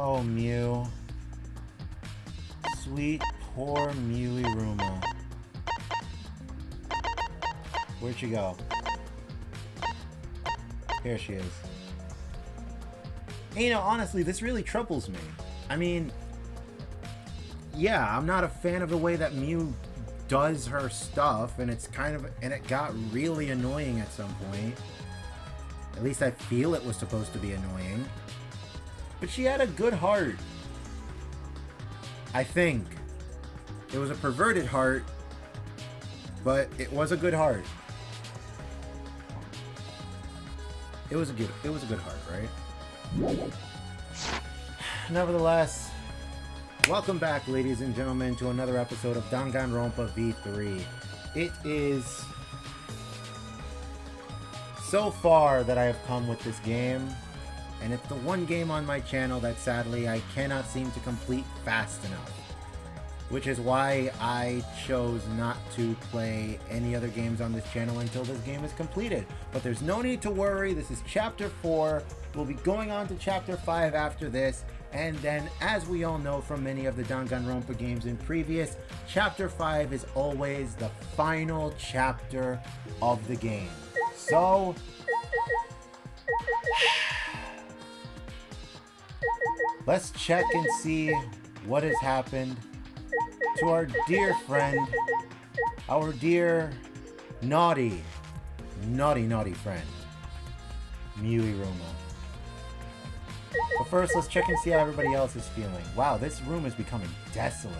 Oh, Mew. Sweet, poor Mewy-Ruma. Where'd she go? Here she is. And, you know, honestly, this really troubles me. I mean, yeah, I'm not a fan of the way that Mew does her stuff, and it's kind of, and it got really annoying at some point. At least I feel it was supposed to be annoying. But she had a good heart. I think. It was a perverted heart, but it was a good heart. It was a good heart, right? Nevertheless, welcome back, ladies and gentlemen, to another episode of Danganronpa V3. It is so far that I have come with this game, and it's the one game on my channel that sadly I cannot seem to complete fast enough. Which is why I chose not to play any other games on this channel until this game is completed. But there's no need to worry, this is Chapter 4. We'll be going on to Chapter 5 after this. And then, as we all know from many of the Danganronpa games in previous, Chapter 5 is always the final chapter of the game. So, let's check and see what has happened to our dear friend, our dear naughty friend, Mewy-Ruma. But first, let's check and see how everybody else is feeling. Wow, this room is becoming desolate,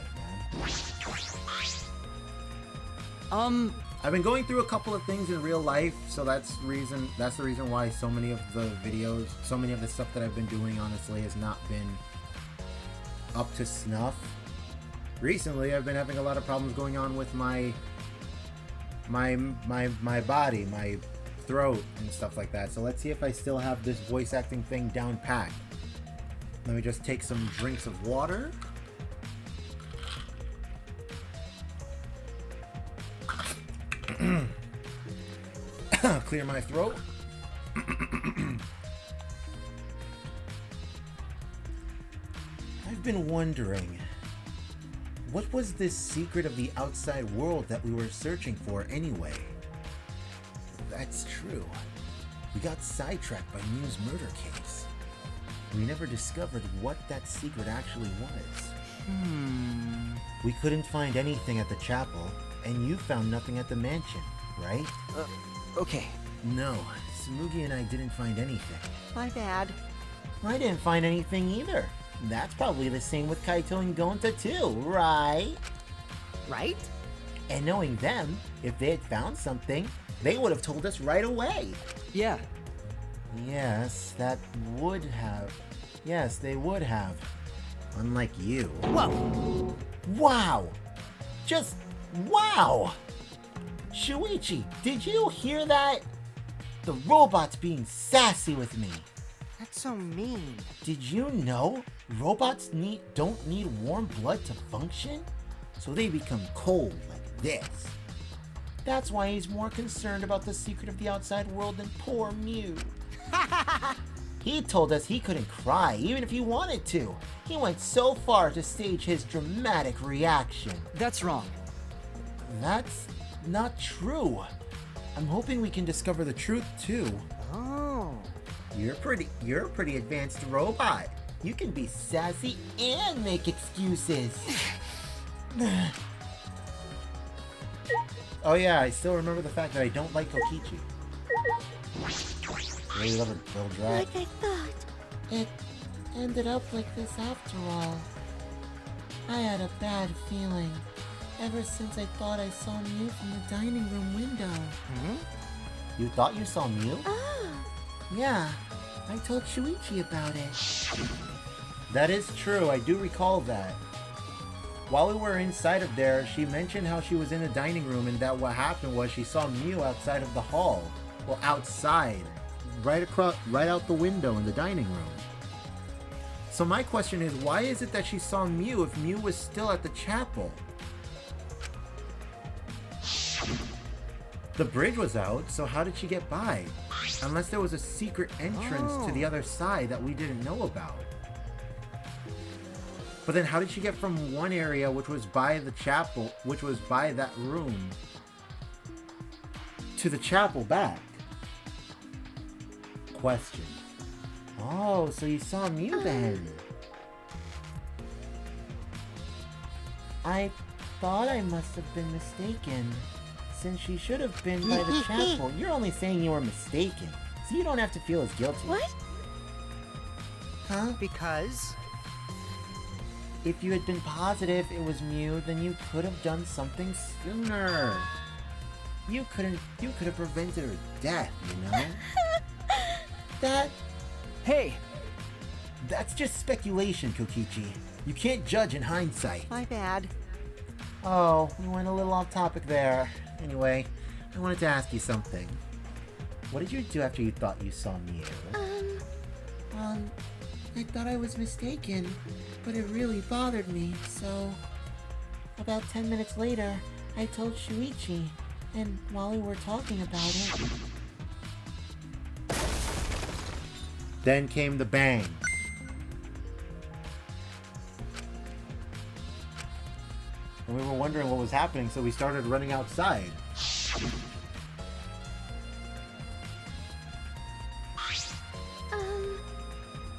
man. I've been going through a couple of things in real life, so that's the reason why so many of the videos, so many of the stuff that I've been doing, honestly, has not been up to snuff. Recently, I've been having a lot of problems going on with my body, my throat, and stuff like that. So let's see if I still have this voice acting thing down pat. Let me just take some drinks of water. Clear my throat. I've been wondering, what was this secret of the outside world that we were searching for anyway? That's true. We got sidetracked by Mew's murder case. We never discovered what that secret actually was. We couldn't find anything at the chapel, and you found nothing at the mansion, right? Okay. No, Smoogie and I didn't find anything. My bad. I didn't find anything either. That's probably the same with Kaito and Gonta too, right? Right? And knowing them, if they had found something, they would have told us right away. Yeah. Yes, that would have. Yes, they would have. Unlike you. Whoa! Wow! Just wow! Shuichi, did you hear that? The robot's being sassy with me. That's so mean. Did you know robots don't need warm blood to function? So they become cold like this. That's why he's more concerned about the secret of the outside world than poor Mew. He told us he couldn't cry even if he wanted to. He went so far to stage his dramatic reaction. That's wrong. That's not true. I'm hoping we can discover the truth too. Oh. You're a pretty advanced robot. You can be sassy and make excuses. Oh yeah, I still remember the fact that I don't like Kokichi. Really love her little drop. Like I thought. It ended up like this after all. I had a bad feeling ever since I thought I saw Mew from the dining room window. You thought you saw Mew? Ah! Yeah, I told Shuichi about it. That is true, I do recall that. While we were inside of there, she mentioned how she was in the dining room and that what happened was she saw Mew outside of the hall. Well, outside. Right out the window in the dining room. So my question is, why is it that she saw Mew if Mew was still at the chapel? The bridge was out, so how did she get by? Unless there was a secret entrance to the other side that we didn't know about. But then how did she get from one area, which was by the chapel, which was by that room, to the chapel back? Question. Oh, so you saw Mew then. I thought I must have been mistaken, since she should have been by the chapel. You're only saying you were mistaken, so you don't have to feel as guilty. What? Huh? Because? If you had been positive it was Mew, then you could have done something sooner. You could have prevented her death, you know? Hey! That's just speculation, Kokichi. You can't judge in hindsight. My bad. Oh, we went a little off topic there. Anyway, I wanted to ask you something. What did you do after you thought you saw Mew? I thought I was mistaken, but it really bothered me, so... About 10 minutes later, I told Shuichi, and while we were talking about it... Then came the bang. And we were wondering what was happening, so we started running outside.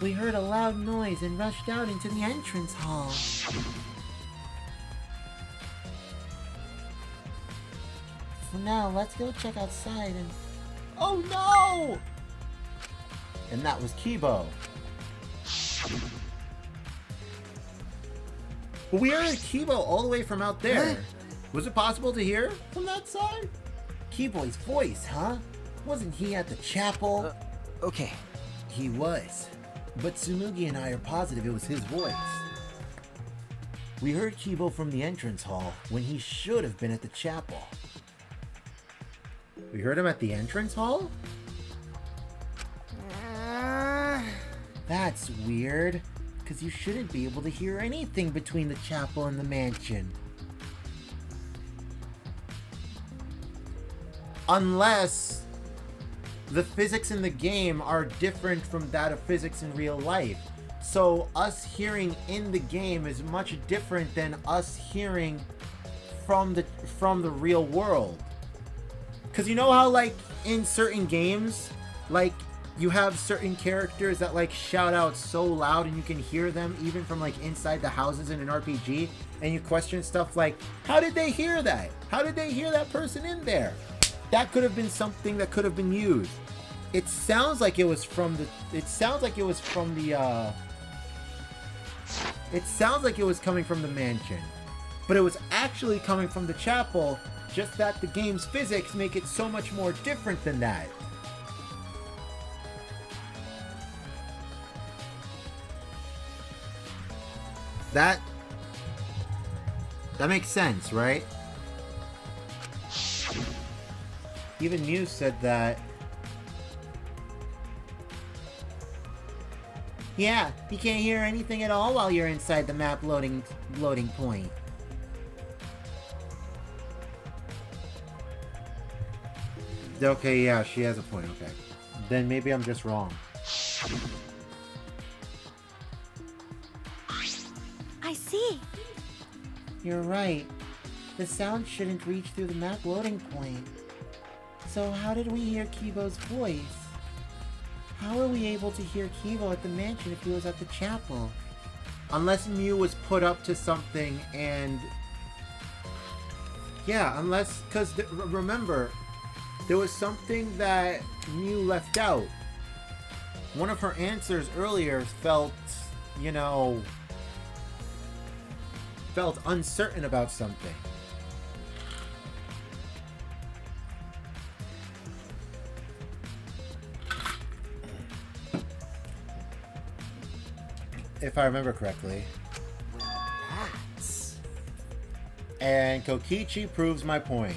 We heard a loud noise and rushed out into the entrance hall. For now, let's go check outside and... Oh no! And that was Kibo. But we heard Kibo all the way from out there. Was it possible to hear from that side? Kibo's voice, huh? Wasn't he at the chapel? Okay. He was. But Tsumugi and I are positive it was his voice. We heard Kibo from the entrance hall when he should have been at the chapel. We heard him at the entrance hall? That's weird, because you shouldn't be able to hear anything between the chapel and the mansion. Unless the physics in the game are different from that of physics in real life. So us hearing in the game is much different than us hearing from the real world. Cause you know how like in certain games, like you have certain characters that like shout out so loud and you can hear them even from like inside the houses in an RPG, and you question stuff like, how did they hear that? How did they hear that person in there? That could have been something that could have been used. It sounds like it was from the it sounds like it was coming from the mansion. But it was actually coming from the chapel, just that the game's physics make it so much more different than that. That makes sense, right? Even Mew said that. Yeah, you can't hear anything at all while you're inside the map loading point. Okay, yeah, she has a point, okay. Then maybe I'm just wrong. I see. You're right. The sound shouldn't reach through the map loading point. So how did we hear Kibo's voice? How are we able to hear Kibo at the mansion if he was at the chapel? Unless Mew was put up to something and... Yeah, unless... Because remember, there was something that Mew left out. One of her answers earlier felt, you know... felt uncertain about something. If I remember correctly. Rats. And Kokichi proves my point.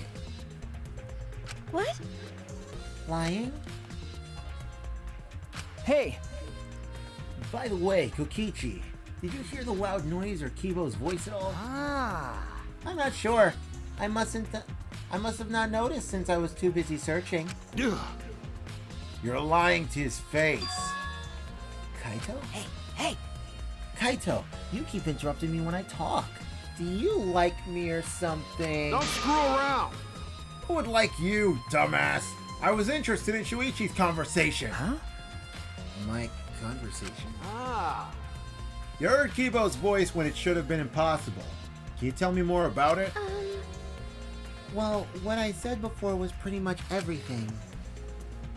What? Lying? Hey! By the way, Kokichi, did you hear the loud noise or Kibo's voice at all? Ah. I'm not sure. I must have not noticed since I was too busy searching. Ugh. You're lying to his face. Kaito? Hey! Kaito, you keep interrupting me when I talk. Do you like me or something? Don't screw around! Who would like you, dumbass? I was interested in Shuichi's conversation. Huh? My conversation? Ah! You heard Kibo's voice when it should have been impossible. Can you tell me more about it? Well, what I said before was pretty much everything.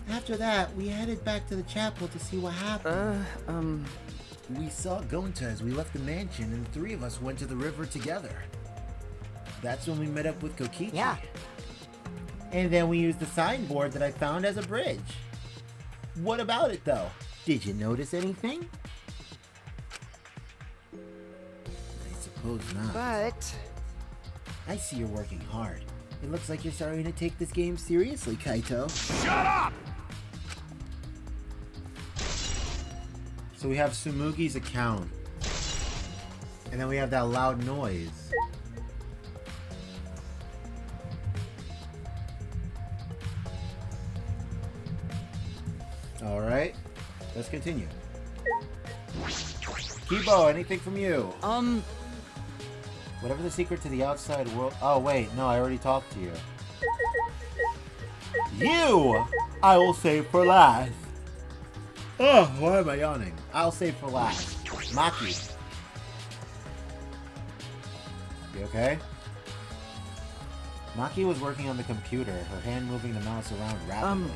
After that, we headed back to the chapel to see what happened. We saw Gonta as we left the mansion, and the three of us went to the river together. That's when we met up with Kokichi. Yeah. And then we used the signboard that I found as a bridge. What about it, though? Did you notice anything? I suppose not. But I see you're working hard. It looks like you're starting to take this game seriously, Kaito. Shut up! So we have Sumugi's account. And then we have that loud noise. Alright. Let's continue. Kibo, anything from you? Whatever the secret to the outside world... Oh, wait. No, I already talked to you. You! I will save for last. Oh, why am I yawning? I'll save for last. Maki. You okay? Maki was working on the computer, her hand moving the mouse around rapidly.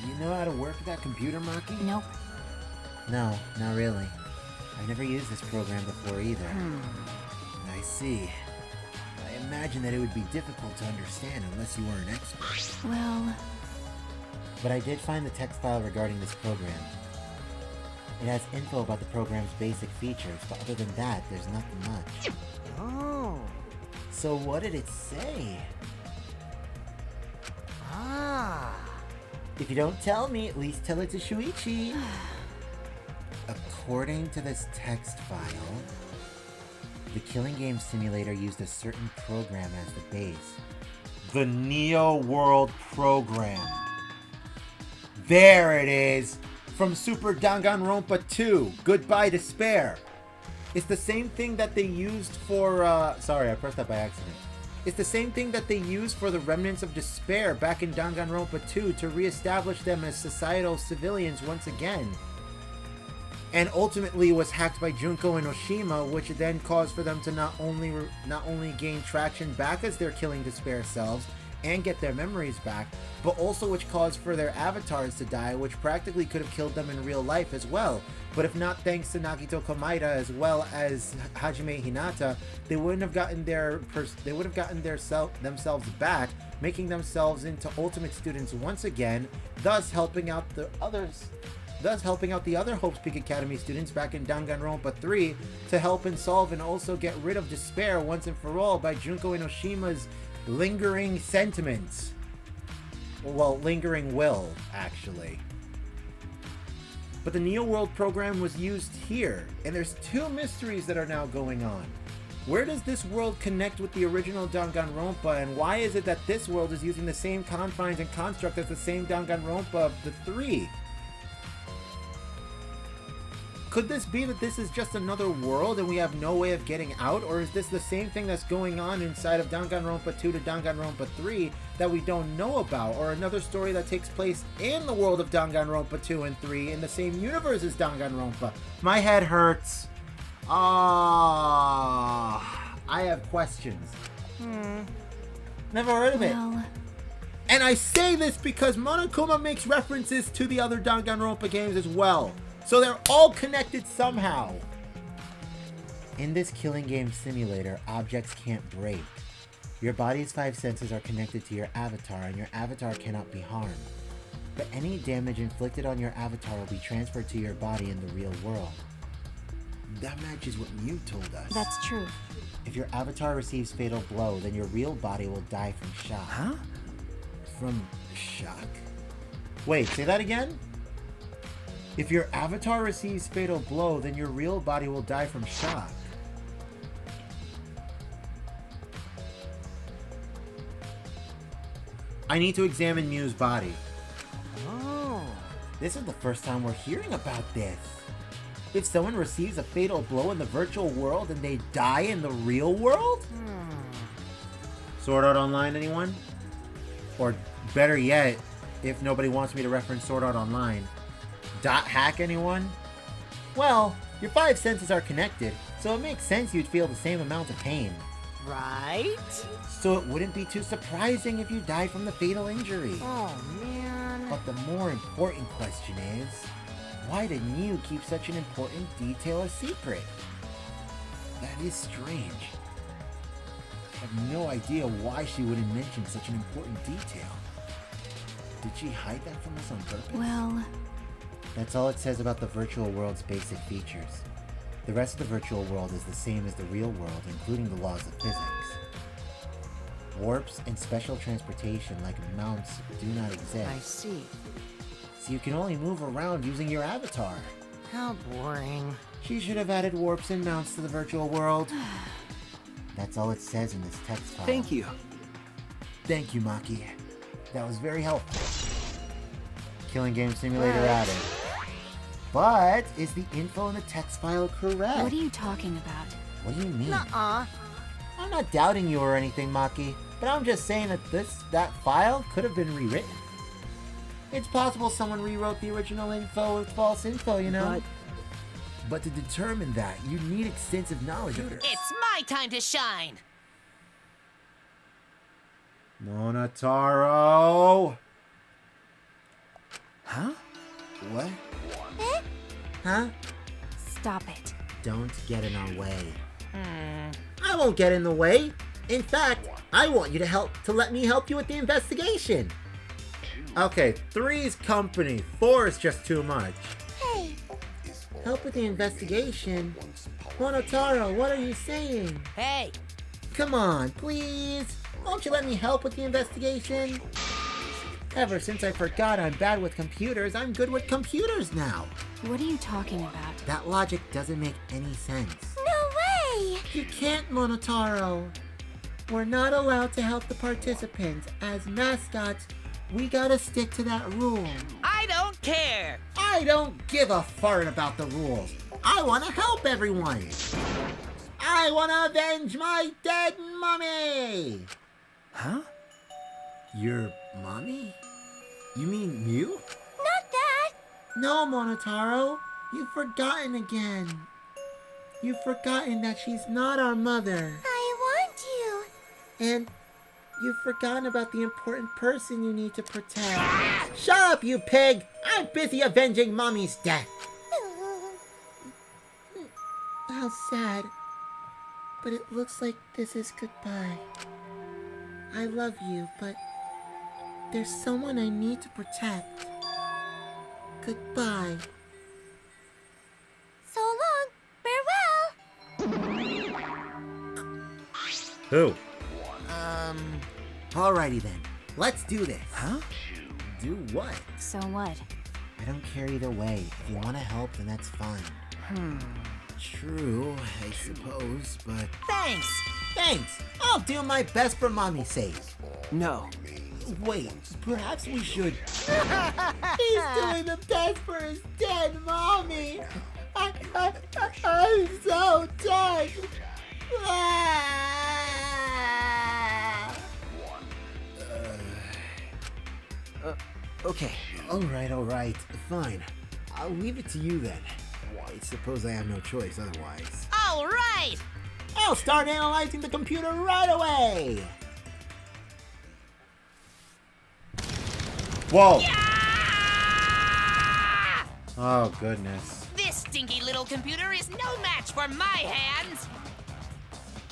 You know how to work that computer, Maki? nope. No, not really. I've never used this program before either. I see. I imagine that it would be difficult to understand unless you were an expert. Well, But I did find the text file regarding this program. It has info about the program's basic features, but other than that, there's nothing much. oh. So what did it say? Ah. If you don't tell me, at least tell it to Shuichi. According to this text file, the Killing Game Simulator used a certain program as the base. The Neo World Program. There it is! From Super Danganronpa 2, Goodbye Despair. It's the same thing that they used for, sorry, I pressed that by accident. It's the same thing that they used for the Remnants of Despair back in Danganronpa 2 to reestablish them as societal civilians once again. And ultimately was hacked by Junko and Oshima, which then caused for them to not only gain traction back as their Killing Despair selves and get their memories back, but also which caused for their avatars to die, which practically could have killed them in real life as well. But if not thanks to Nagito Komaeda as well as Hajime Hinata, they wouldn't have gotten themselves back, making themselves into ultimate students once again, thus helping out the other Hope's Peak Academy students back in Danganronpa 3 to help and solve and also get rid of despair once and for all by Junko and Oshima's lingering sentiments. Well, lingering will, actually. But the Neo World program was used here, and there's two mysteries that are now going on. Where does this world connect with the original Danganronpa, and why is it that this world is using the same confines and construct as the same Danganronpa of the 3? Could this be that this is just another world and we have no way of getting out? Or is this the same thing that's going on inside of Danganronpa 2 to Danganronpa 3 that we don't know about? Or another story that takes place in the world of Danganronpa 2 and 3 in the same universe as Danganronpa? My head hurts. I have questions. Never heard of it. Well, And I say this because Monokuma makes references to the other Danganronpa games as well. So they're all connected somehow. In this Killing Game Simulator, objects can't break. Your body's 5 senses are connected to your avatar, and your avatar cannot be harmed. But any damage inflicted on your avatar will be transferred to your body in the real world. That matches what Mew told us. that's true. If your avatar receives fatal blow, then your real body will die from shock. Huh? From shock? Wait, say that again? If your avatar receives fatal blow, then your real body will die from shock. I need to examine Mew's body. Oh. This is the first time we're hearing about this. If someone receives a fatal blow in the virtual world and they die in the real world? Sword Art Online, anyone? Or better yet, if nobody wants me to reference Sword Art Online, Dot Hack, anyone? Well, your 5 senses are connected, so it makes sense you'd feel the same amount of pain. Right? So it wouldn't be too surprising if you died from the fatal injury. Oh, man. But the more important question is, why did you keep such an important detail a secret? That is strange. I have no idea why she wouldn't mention such an important detail. Did she hide that from us on purpose? Well, That's all it says about the virtual world's basic features. The rest of the virtual world is the same as the real world, including the laws of physics. Warps and special transportation like mounts do not exist. I see. So you can only move around using your avatar. How boring. She should have added warps and mounts to the virtual world. That's all it says in this text file. Thank you. Thank you, Maki. That was very helpful. Killing Game Simulator Right. added. But is the info in the text file correct? what are you talking about? What do you mean? Nuh-uh. I'm not doubting you or anything, Maki, but I'm just saying that that file could have been rewritten. It's possible someone rewrote the original info with false info, you know? But to determine that, you need extensive knowledge of it. It's my time to shine! Monotaro! Huh? What? Huh? Stop it. Don't get in our way. I won't get in the way. In fact, I want you to let me help you with the investigation. Okay, 3's company. 4 is just too much. Hey! Help with the investigation? Monotaro, what are you saying? Hey! Come on, please! Won't you let me help with the investigation? Ever since I forgot I'm bad with computers, I'm good with computers now. What are you talking about? That logic doesn't make any sense. No way! You can't, Monotaro. We're not allowed to help the participants. As mascots, we gotta stick to that rule. I don't care! I don't give a fart about the rules. I want to help everyone. I want to avenge my dead mommy. Huh? Your mommy? You mean Mew? Not that! No, Monotaro. You've forgotten again. You've forgotten that she's not our mother. I want you. And you've forgotten about the important person you need to protect. Shut up, you pig! I'm busy avenging mommy's death. How sad. But it looks like this is goodbye. I love you, but there's someone I need to protect. Goodbye. So long. Farewell. Who? Alrighty then. Let's do this. Huh? Do what? So what? I don't care either way. If you want to help, then that's fine. True, I suppose, but... Thanks! Thanks! I'll do my best for mommy's sake. No. Wait, perhaps we should... He's doing the best for his dead mommy! I'm so touched! Okay. Alright, fine. I'll leave it to you then. I suppose I have no choice otherwise. Alright! I'll start analyzing the computer right away! Whoa! Ah! Oh, goodness. This stinky little computer is no match for my hands!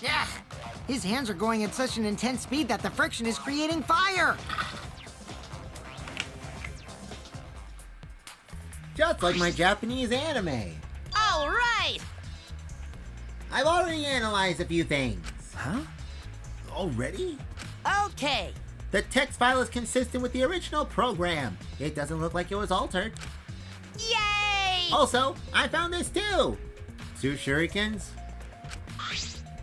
Yeah. His hands are going at such an intense speed that the friction is creating fire. Just like my Japanese anime. Alright! I've already analyzed a few things. Huh? Already? Okay. The text file is consistent with the original program. It doesn't look like it was altered. Yay! Also, I found this too. 2 shurikens.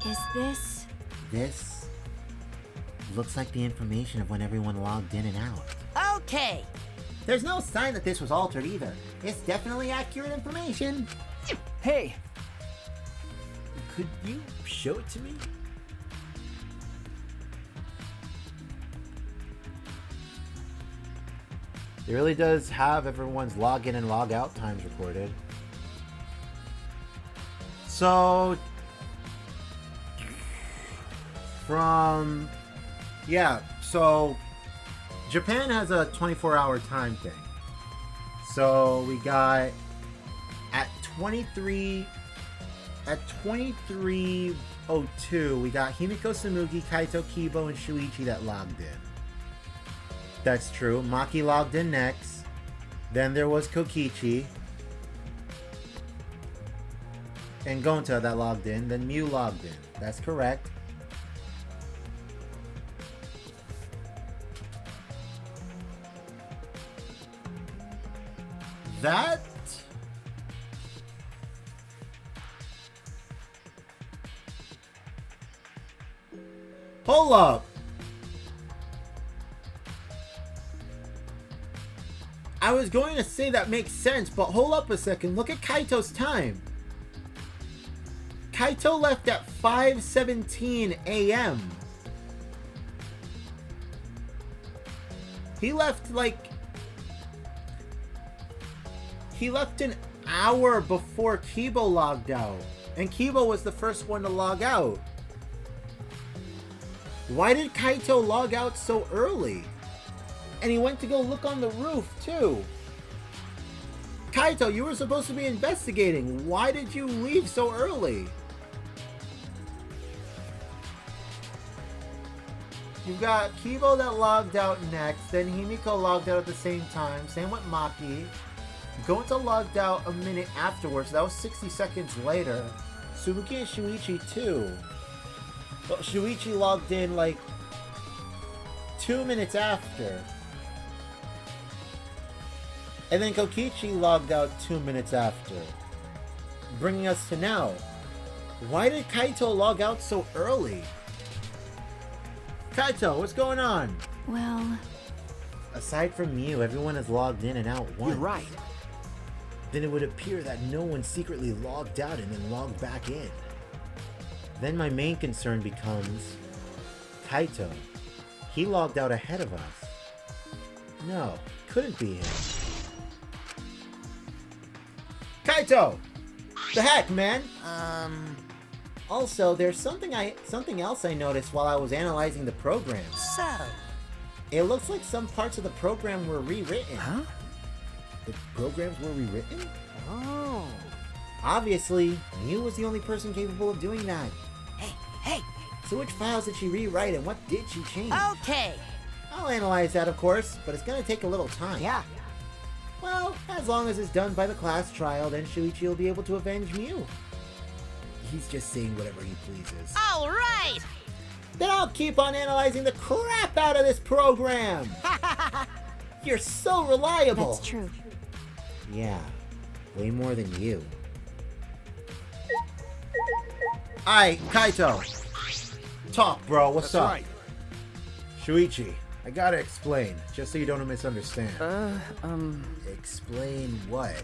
Is this... This looks like the information of when everyone logged in and out. Okay. There's no sign that this was altered either. It's definitely accurate information. Hey, Could you show it to me? It really does have everyone's login and log out times recorded. So, so Japan has a 24-hour time thing. So we got at 23:02, we got Himiko Samugi, Kaito, Kibo, and Shuichi that logged in. That's true. Maki logged in next. Then there was Kokichi. And Gonta that logged in. Then Mew logged in. That's correct. That... Hold up! I was going to say that makes sense, but hold up a second. Look at Kaito's time. Kaito left at 5:17 a.m. He left an hour before Kibo logged out. And Kibo was the first one to log out. Why did Kaito log out so early? And he went to go look on the roof, too. Kaito, you were supposed to be investigating. Why did you leave so early? You've got Kibo that logged out next. Then Himiko logged out at the same time. Same with Maki. Gonta logged out a minute afterwards. That was 60 seconds later. Suzuki and Shuichi, too. Well, Shuichi logged in, 2 minutes after. And then Kokichi logged out 2 minutes after. Bringing us to now. Why did Kaito log out so early? Kaito, what's going on? Well, Aside from you, everyone has logged in and out once. you're right. Then it would appear that no one secretly logged out and then logged back in. Then my main concern becomes Kaito. He logged out ahead of us. No, couldn't be him. Kaito! The heck, man? Also, there's something else I noticed while I was analyzing the program. So, It looks like some parts of the program were rewritten. Huh? The programs were rewritten? oh. Obviously, Mew was the only person capable of doing that. Hey, So which files did she rewrite and what did she change? okay. I'll analyze that, of course, but it's gonna take a little time. Yeah. Well, as long as it's done by the class trial, then Shuichi will be able to avenge Mew. He's just saying whatever he pleases. All right! Then I'll keep on analyzing the crap out of this program! You're so reliable! that's true. Yeah, way more than you. Alright, Kaito. Talk, bro. What's That's up? right. Shuichi, I gotta explain, just so you don't misunderstand. Explain what?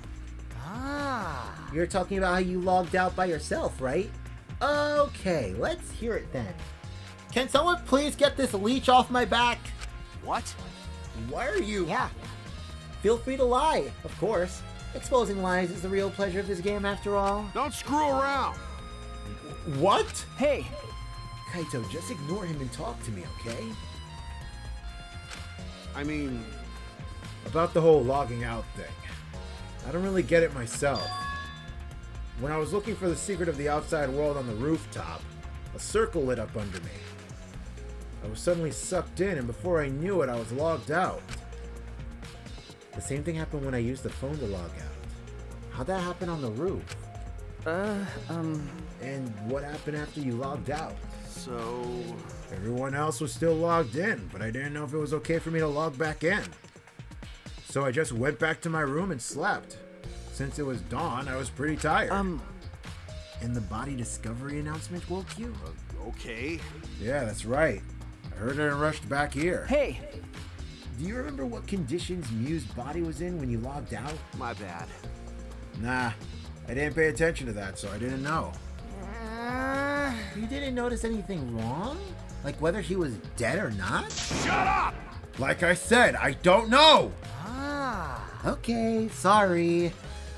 Ah. You're talking about how you logged out by yourself, right? Okay, let's hear it then. Can someone please get this leech off my back? What? Why are you? Yeah. Feel free to lie, of course. Exposing lies is the real pleasure of this game after all. Don't screw around. What? Hey, Kaito, just ignore him and talk to me, okay? I mean, About the whole logging out thing. I don't really get it myself. When I was looking for the secret of the outside world on the rooftop, a circle lit up under me. I was suddenly sucked in, and before I knew it, I was logged out. The same thing happened when I used the phone to log out. How'd that happen on the roof? And what happened after you logged out? so... Everyone else was still logged in, but I didn't know if it was okay for me to log back in. So I just went back to my room and slept. Since it was dawn, I was pretty tired. And the body discovery announcement woke you? Okay. Yeah, that's right. I heard it and rushed back here. hey, Do you remember what conditions Mew's body was in when you logged out? My bad. Nah, I didn't pay attention to that, so I didn't know. You didn't notice anything wrong? Like whether he was dead or not? Shut up! Like I said, I don't know! Ah. Okay, sorry.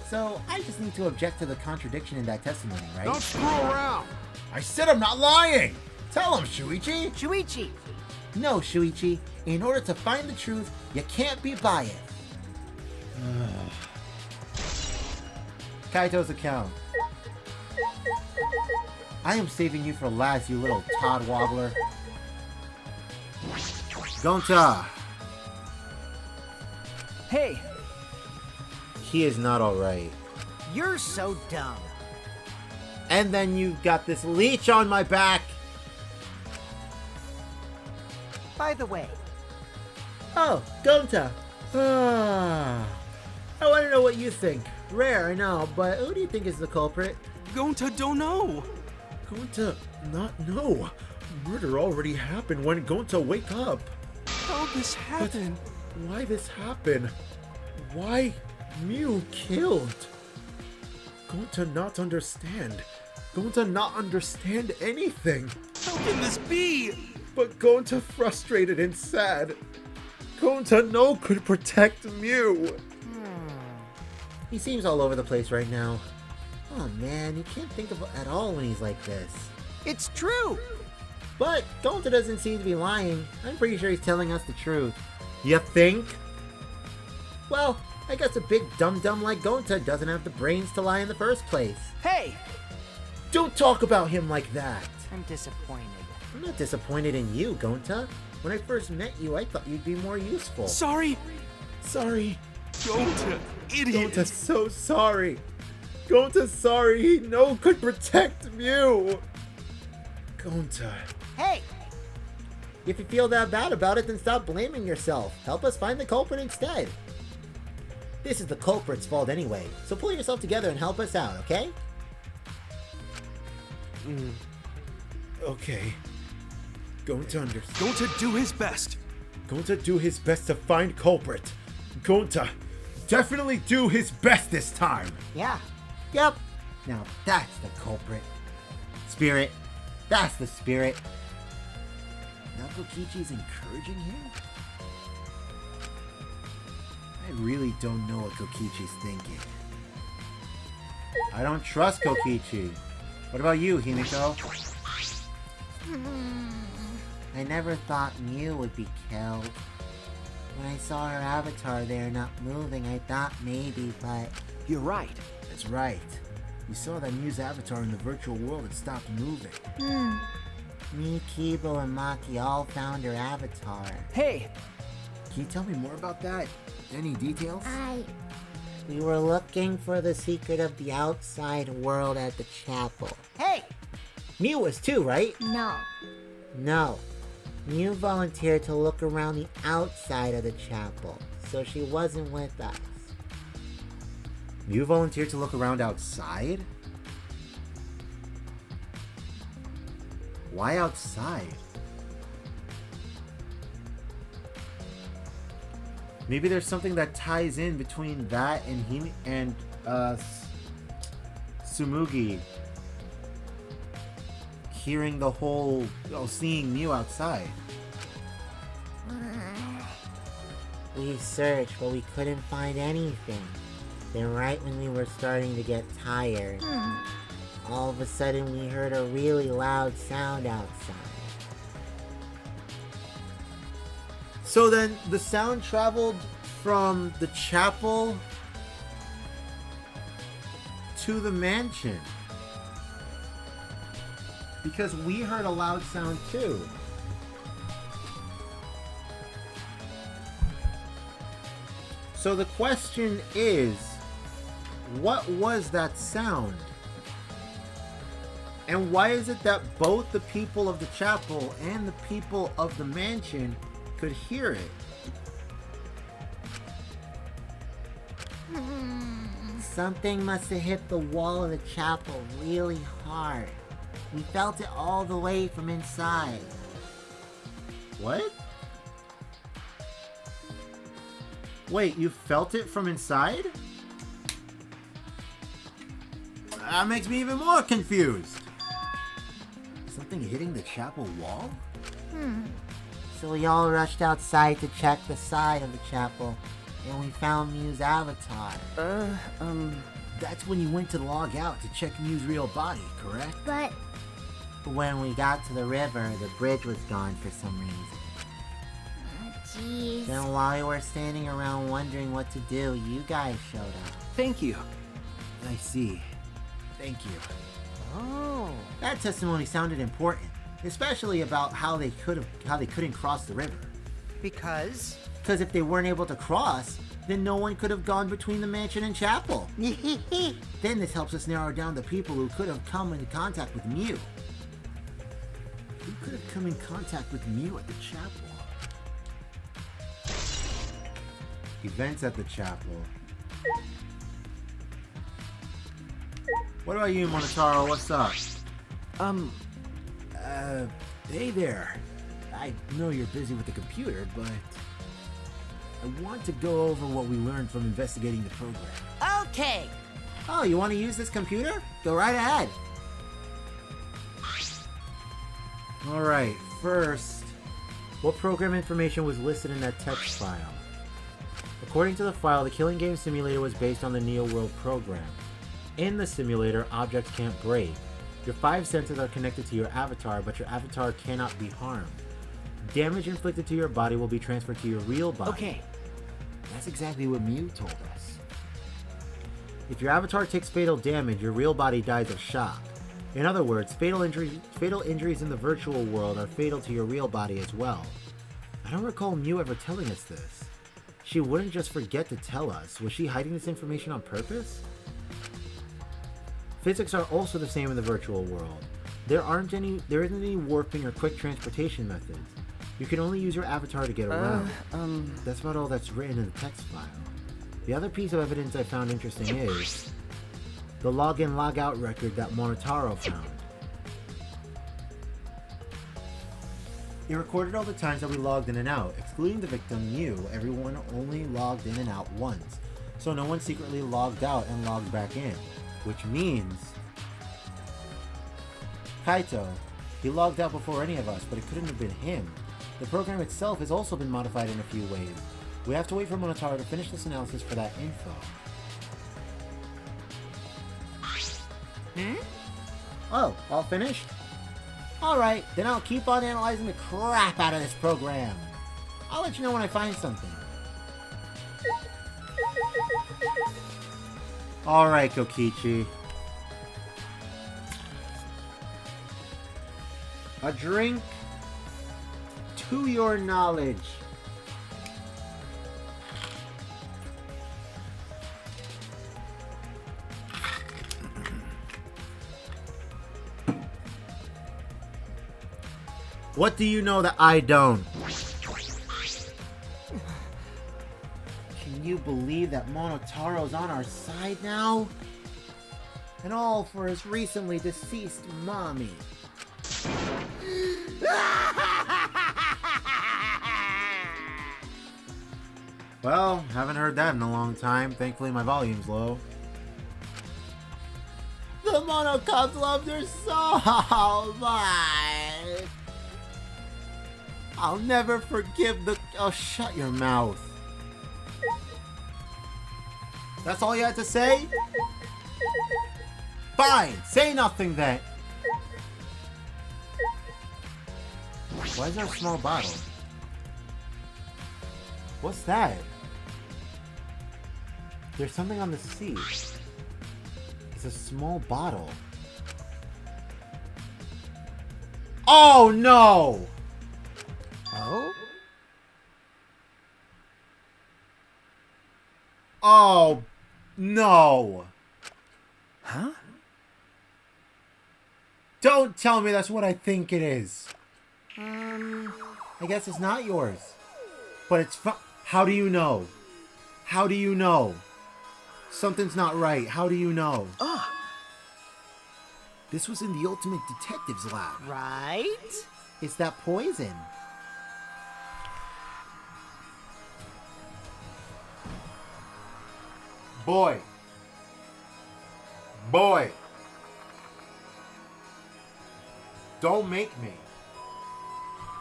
So, I just need to object to the contradiction in that testimony, right? Don't screw around! I said I'm not lying! Tell him, Shuichi! Shuichi. No, Shuichi. In order to find the truth, you can't be biased. Kaito's account. I am saving you for last, you little Todd Wobbler. Gonta! Hey, He is not alright. You're so dumb. And then you've got this leech on my back! By the way, Oh, Gonta! I want to know what you think. Rare, I know, but who do you think is the culprit? Gonta don't know. Gonta not know. Murder already happened when Gonta wake up. How'd this happen? Why this happen? Why Mew killed? Gonta not understand. Gonta not understand anything. How can this be? But Gonta frustrated and sad. Gonta no could protect Mew. He seems all over the place right now. Oh man, you can't think of it at all when he's like this. it's true. But Gonta doesn't seem to be lying. I'm pretty sure he's telling us the truth. You think? Well, I guess a big dum-dum like Gonta doesn't have the brains to lie in the first place. hey! Don't talk about him like that. I'm disappointed. I'm not disappointed in you, Gonta. When I first met you, I thought you'd be more useful. Sorry. Sorry. Gonta, idiot. Gonta's so sorry. Gonta's sorry. He no could protect Mew. Gonta. Hey, If you feel that bad about it, then stop blaming yourself. Help us find the culprit instead. This is the culprit's fault anyway, so pull yourself together and help us out, okay? Okay. Gonta understand. Gonta do his best. Gonta do his best to find culprit. Gonta definitely do his best this time. yeah. Yep. Now that's the culprit. Spirit. That's the spirit. Now Kokichi's encouraging him? I really don't know what Kokichi's thinking. I don't trust Kokichi. What about you, Himiko? I never thought Mew would be killed. When I saw her avatar there not moving, I thought maybe, but... You're right. That's right. You saw that Mew's avatar in the virtual world had stopped moving. Me, Kibo, and Maki all found her avatar. Hey, Can you tell me more about that? Any details? We were looking for the secret of the outside world at the chapel. Hey, Mew was too, right? No. No. Mew volunteered to look around the outside of the chapel, so she wasn't with us. Mew volunteered to look around outside? Why outside? Maybe there's something that ties in between that and Tsumugi hearing the whole, seeing Mew outside. We searched, but we couldn't find anything. Then right when we were starting to get tired, all of a sudden we heard a really loud sound outside. So then the sound traveled from the chapel to the mansion. Because we heard a loud sound too. So the question is, what was that sound? And why is it that both the people of the chapel and the people of the mansion could hear it? Something must have hit the wall of the chapel really hard. We felt it all the way from inside. What? Wait, you felt it from inside? That makes me even more confused. Something hitting the chapel wall? So we all rushed outside to check the side of the chapel, and we found Mew's avatar. That's when you went to log out to check Mew's real body, correct? But When we got to the river, the bridge was gone for some reason. jeez. Then while we were standing around wondering what to do, you guys showed up. Thank you. I see. Thank you. Oh. That testimony sounded important, especially about how they couldn't cross the river. Because? Because if they weren't able to cross, then no one could have gone between the mansion and chapel. Then this helps us narrow down the people who could have come into contact with Mew. Who could have come in contact with Mew at the chapel? Events at the chapel. What about you, Monotaro? What's up? Hey there. I know you're busy with the computer, but I want to go over what we learned from investigating the program. Okay. Oh, you want to use this computer? Go right ahead. Alright, first, what program information was listed in that text file? According to the file, the Killing Game Simulator was based on the Neo World program. In the simulator, objects can't break. Your 5 senses are connected to your avatar, but your avatar cannot be harmed. Damage inflicted to your body will be transferred to your real body. Okay. That's exactly what Mew told us. If your avatar takes fatal damage, your real body dies of shock. In other words, fatal injuries in the virtual world are fatal to your real body as well. I don't recall Mew ever telling us this. She wouldn't just forget to tell us. Was she hiding this information on purpose? Physics are also the same in the virtual world. There isn't any warping or quick transportation methods. You can only use your avatar to get around. That's about all that's written in the text file. The other piece of evidence I found interesting is the log-in log-out record that Monotaro found. It recorded all the times that we logged in and out. Excluding the victim, Mew, everyone only logged in and out once. So no one secretly logged out and logged back in. Which means Kaito, he logged out before any of us, but it couldn't have been him. The program itself has also been modified in a few ways. We have to wait for Monotaro to finish this analysis for that info. Oh, all finished? Alright, then I'll keep on analyzing the crap out of this program. I'll let you know when I find something. Alright, Kokichi. A drink to your knowledge. What do you know that I don't? Can you believe that Monotaro's on our side now? And all for his recently deceased mommy. Well, haven't heard that in a long time. Thankfully my volume's low. The Monocubs loved her so much. I'll never forgive the... Oh, shut your mouth. That's all you had to say? Fine, say nothing then. Why is there a small bottle? What's that? There's something on the seat. It's a small bottle. Oh no! Oh? Oh no! Huh? Don't tell me that's what I think it is. I guess it's not yours. But it's how do you know? How do you know? Something's not right. How do you know? This was in the Ultimate Detective's lab. Right? It's that poison. Boy. Boy. Don't make me.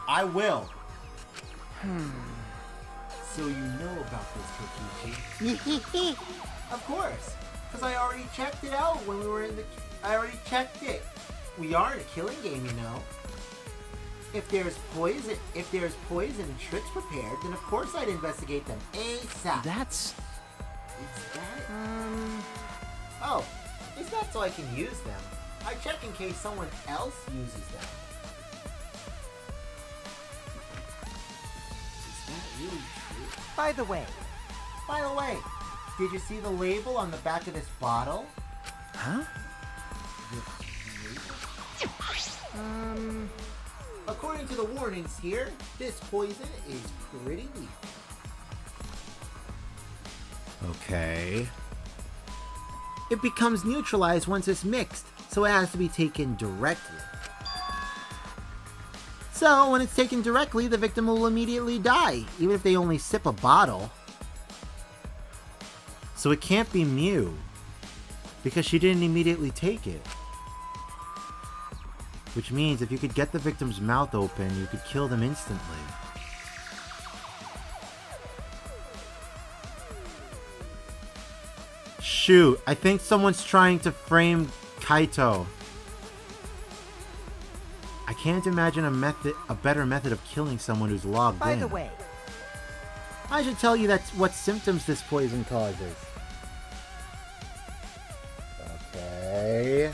I will. So you know about this, Kokichi? Of course. Because I already checked it out when we were in the... I already checked it. We are in a killing game, you know. If there's poison and tricks prepared, then of course I'd investigate them ASAP. That's... Is that... Oh, is that so I can use them? I check in case someone else uses them. Is that really true? By the way, did you see the label on the back of this bottle? Huh? According to the warnings here, this poison is pretty lethal. Okay. It becomes neutralized once it's mixed, so it has to be taken directly. So, when it's taken directly, the victim will immediately die, even if they only sip a bottle. So it can't be Mew, because she didn't immediately take it. Which means if you could get the victim's mouth open, you could kill them instantly. Shoot, I think someone's trying to frame Kaito. I can't imagine a better method of killing someone who's logged in. by the way, I should tell you that's what symptoms this poison causes. Okay.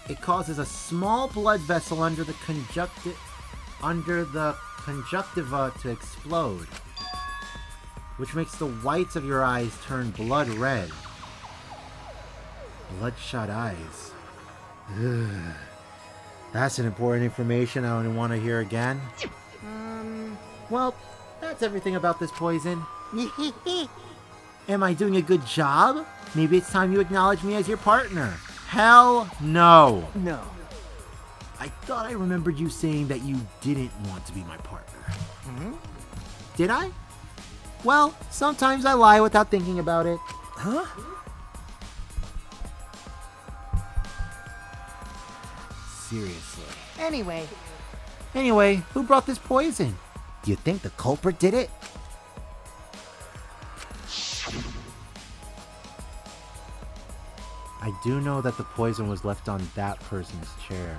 It causes a small blood vessel under the conjunctiva to explode, which makes the whites of your eyes turn blood red. Bloodshot eyes. Ugh. That's an important information I don't want to hear again. Well, that's everything about this poison. Am I doing a good job? Maybe it's time you acknowledge me as your partner. Hell no. no. I thought I remembered you saying that you didn't want to be my partner. Did I? Well, sometimes I lie without thinking about it. Huh? Seriously. Anyway, Who brought this poison? Do you think the culprit did it? I do know that the poison was left on that person's chair.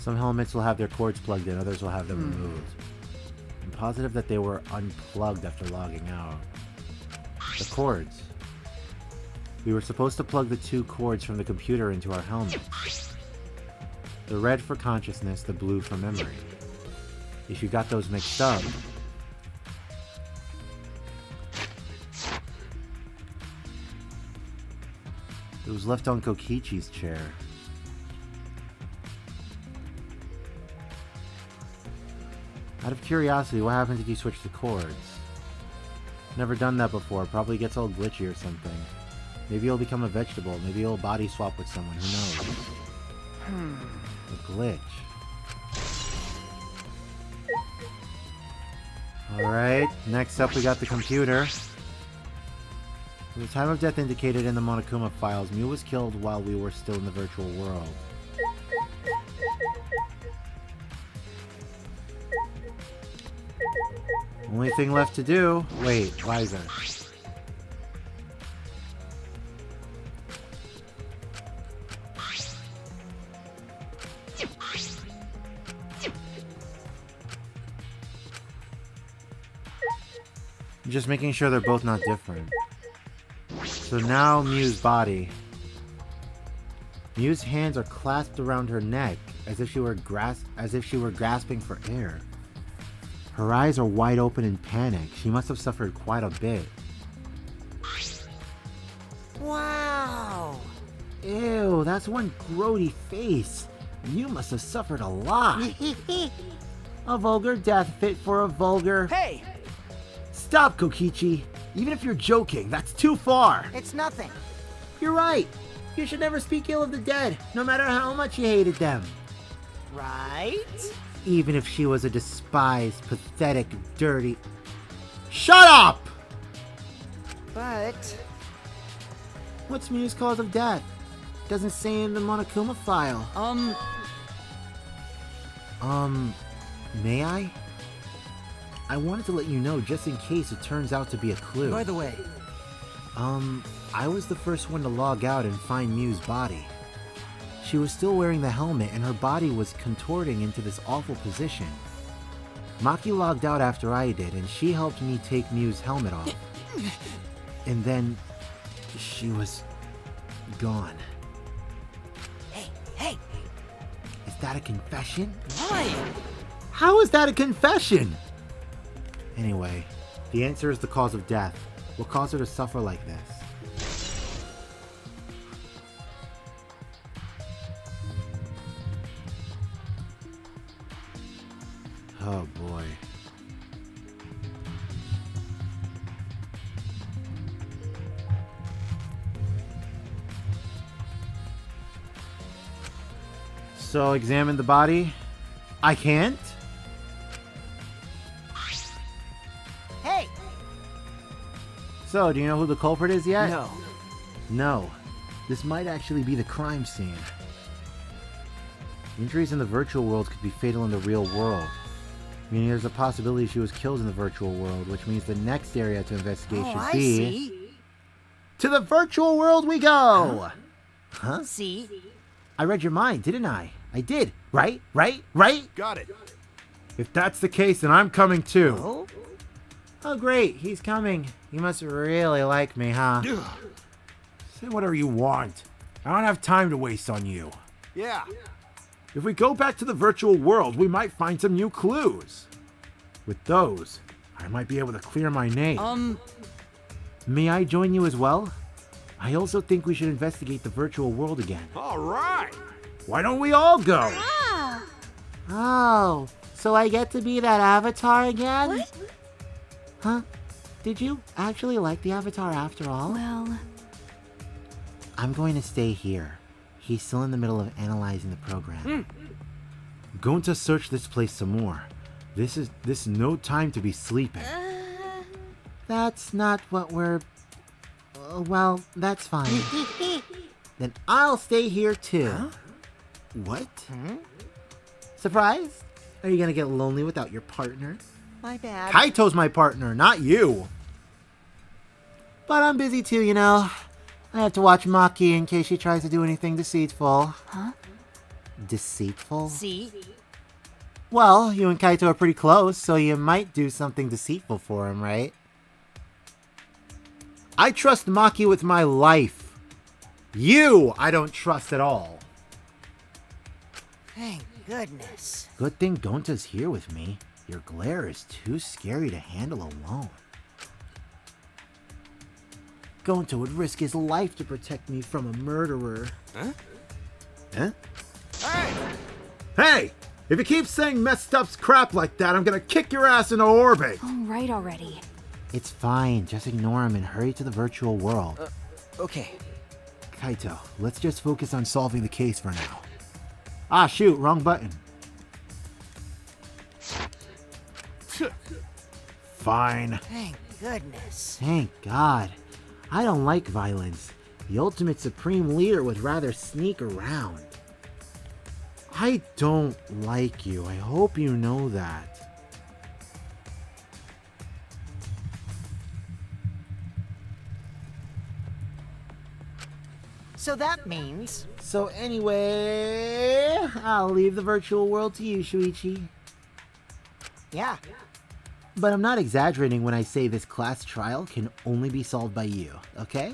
Some helmets will have their cords plugged in, others will have them removed. I'm positive that they were unplugged after logging out. The cords. We were supposed to plug the two cords from the computer into our helmets. The red for consciousness, the blue for memory. If you got those mixed up... It was left on Kokichi's chair. Out of curiosity, what happens if you switch the cords? Never done that before. Probably gets all glitchy or something. Maybe you'll become a vegetable. Maybe you'll body swap with someone. Who knows? A glitch. Alright, next up we got the computer. The time of death indicated in the Monokuma files, Mew was killed while we were still in the virtual world. Only thing left to do... Wait, visor. Just making sure they're both not different. So now Mew's body. Mew's hands are clasped around her neck, as if she were grasping for air. Her eyes are wide open in panic. She must have suffered quite a bit. wow. Ew, that's one grody face. You must have suffered a lot. A vulgar death fit for a vulgar... Hey! Stop, Kokichi. Even if you're joking, that's too far. It's nothing. You're right. You should never speak ill of the dead, no matter how much you hated them. Right? Even if she was a despised, pathetic, dirty... Shut up! But... What's Miu's cause of death? Doesn't say in the Monokuma file. May I? I wanted to let you know just in case it turns out to be a clue. By the way, I was the first one to log out and find Miu's body. She was still wearing the helmet and her body was contorting into this awful position. Maki logged out after I did and she helped me take Miu's helmet off. And then she was gone. Hey! Is that a confession? Why? How is that a confession? Anyway, the answer is the cause of death. What caused her to suffer like this? Oh boy. So examine the body? I can't? Hey! So, do you know who the culprit is yet? no. No. This might actually be the crime scene. Injuries in the virtual world could be fatal in the real world. Meaning there's a possibility she was killed in the virtual world, which means the next area to investigate Oh, should I be... see. To the virtual world we go! Huh? See? I read your mind, didn't I? I did. Right? Got it. If that's the case, then I'm coming too. Oh? Oh, great. He's coming. You must really like me, huh? Say whatever you want. I don't have time to waste on you. Yeah. If we go back to the virtual world, we might find some new clues. With those, I might be able to clear my name. May I join you as well? I also think we should investigate the virtual world again. All right. Why don't we all go? Oh, so I get to be that avatar again? What? Huh? Did you actually like the avatar after all? Well, I'm going to stay here. He's still in the middle of analyzing the program. Going to search this place some more. This is no time to be sleeping. That's not what we're... well, that's fine. Then I'll stay here too. What? Surprised? Are you gonna get lonely without your partner? My bad. Kaito's my partner, not you. But I'm busy too, you know. I have to watch Maki in case she tries to do anything deceitful. Huh? Deceitful? See? Well, you and Kaito are pretty close, so you might do something deceitful for him, right? I trust Maki with my life. You, I don't trust at all. Thank goodness. Good thing Gonta's here with me. Your glare is too scary to handle alone. Gonta would risk his life to protect me from a murderer. Huh? Hey! If you keep saying messed up crap like that, I'm gonna kick your ass into orbit! all right already. It's fine, just ignore him and hurry to the virtual world. Okay. Kaito, let's just focus on solving the case for now. Ah, shoot, wrong button. Fine. Thank goodness. Thank God. I don't like violence. The ultimate supreme leader would rather sneak around. I don't like you. I hope you know that. So that means... So anyway, I'll leave the virtual world to you, Shuichi. Yeah. But I'm not exaggerating when I say this class trial can only be solved by you, okay?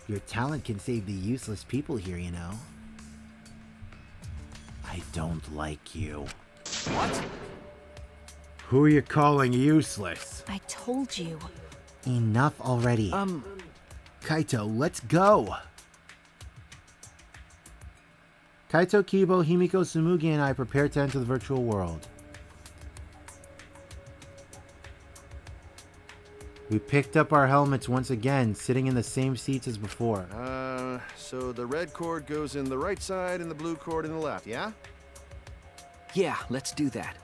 Your talent can save the useless people here, you know. I don't like you. What? Who are you calling useless? I told you. Enough already. Kaito, let's go. Kaito, Kibo, Himiko, Tsumugi, and I prepare to enter the virtual world. We picked up our helmets once again, sitting in the same seats as before. So the red cord goes in the right side and the blue cord in the left, yeah? Yeah, let's do that.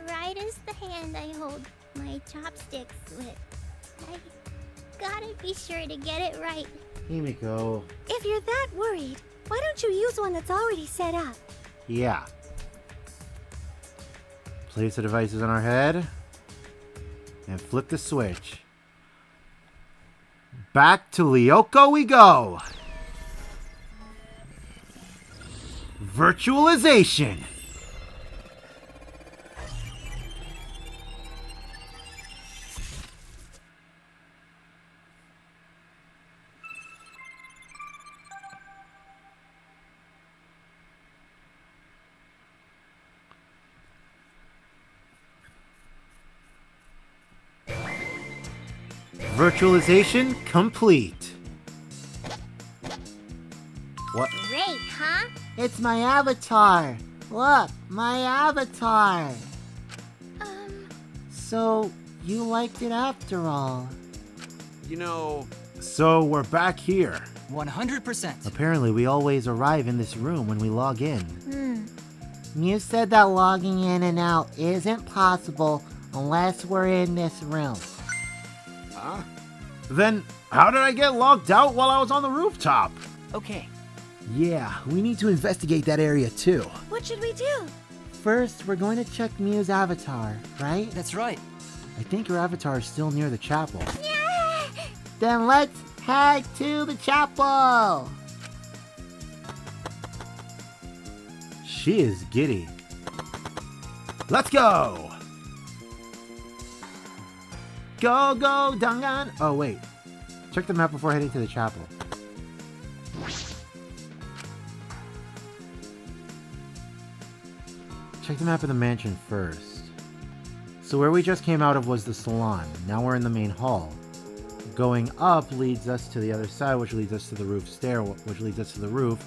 Right is the hand I hold my chopsticks with. I gotta be sure to get it right. Himiko. If you're that worried, why don't you use one that's already set up? Yeah. Place the devices on our head. And flip the switch. Back to Lyoko we go! Virtualization! Virtualization complete. What? Great, huh? It's my avatar. Look, my avatar. So, you liked it after all. You know, So we're back here. 100%. Apparently we always arrive in this room when we log in. You said that logging in and out isn't possible unless we're in this room. huh? Then how did I get logged out while I was on the rooftop? Okay. Yeah, we need to investigate that area too. What should we do? First, we're going to check Mew's avatar, right? That's right. I think your avatar is still near the chapel. Then let's head to the chapel! She is giddy. Let's go! Go, go, Dangan! Oh, wait. Check the map before heading to the chapel. Check the map of the mansion first. So where we just came out of was the salon. Now we're in the main hall. Going up leads us to the other side, which leads us to the roof stair, which leads us to the roof,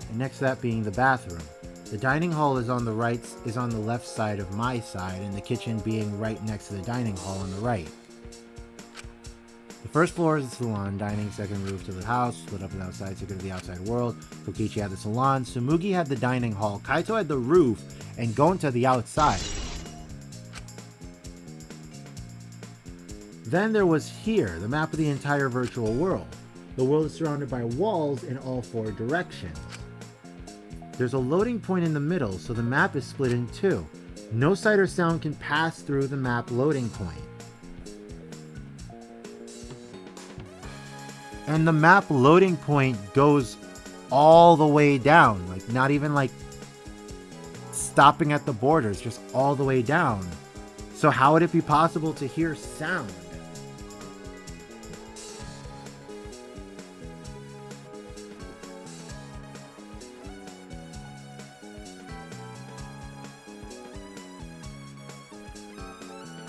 and next to that being the bathroom. The dining hall is on the left side of my side, and the kitchen being right next to the dining hall on the right. The first floor is the salon, dining, second roof to the house, split up and outside, so go to the outside world. Kokichi had the salon, Tsumugi had the dining hall, Kaito had the roof, and going to the outside. Then there was here, the map of the entire virtual world. The world is surrounded by walls in all four directions. There's a loading point in the middle, so the map is split in two. No sight or sound can pass through the map loading point. And the map loading point goes all the way down, like not even like stopping at the borders, just all the way down. So how would it be possible to hear sound?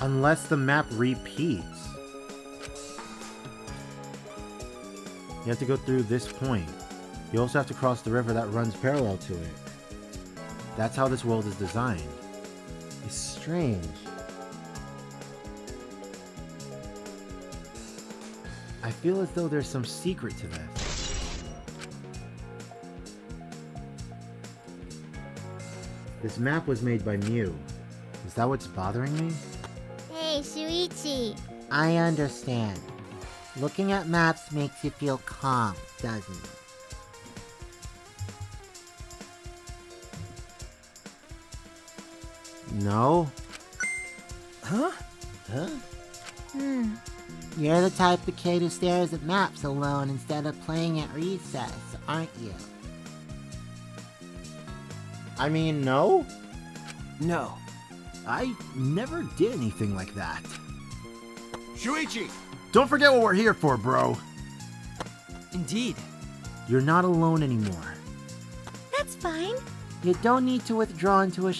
Unless the map repeats. You have to go through this point. You also have to cross the river that runs parallel to it. That's how this world is designed. It's strange. I feel as though there's some secret to this. This map was made by Mew. Is that what's bothering me? Hey, Shuichi. I understand. Looking at maps makes you feel calm, doesn't it? No? Huh? Huh? You're the type of kid who stares at maps alone instead of playing at recess, aren't you? I mean, no? No. I never did anything like that. Shuichi! Don't forget what we're here for, bro. Indeed. You're not alone anymore. That's fine. You don't need to withdraw into a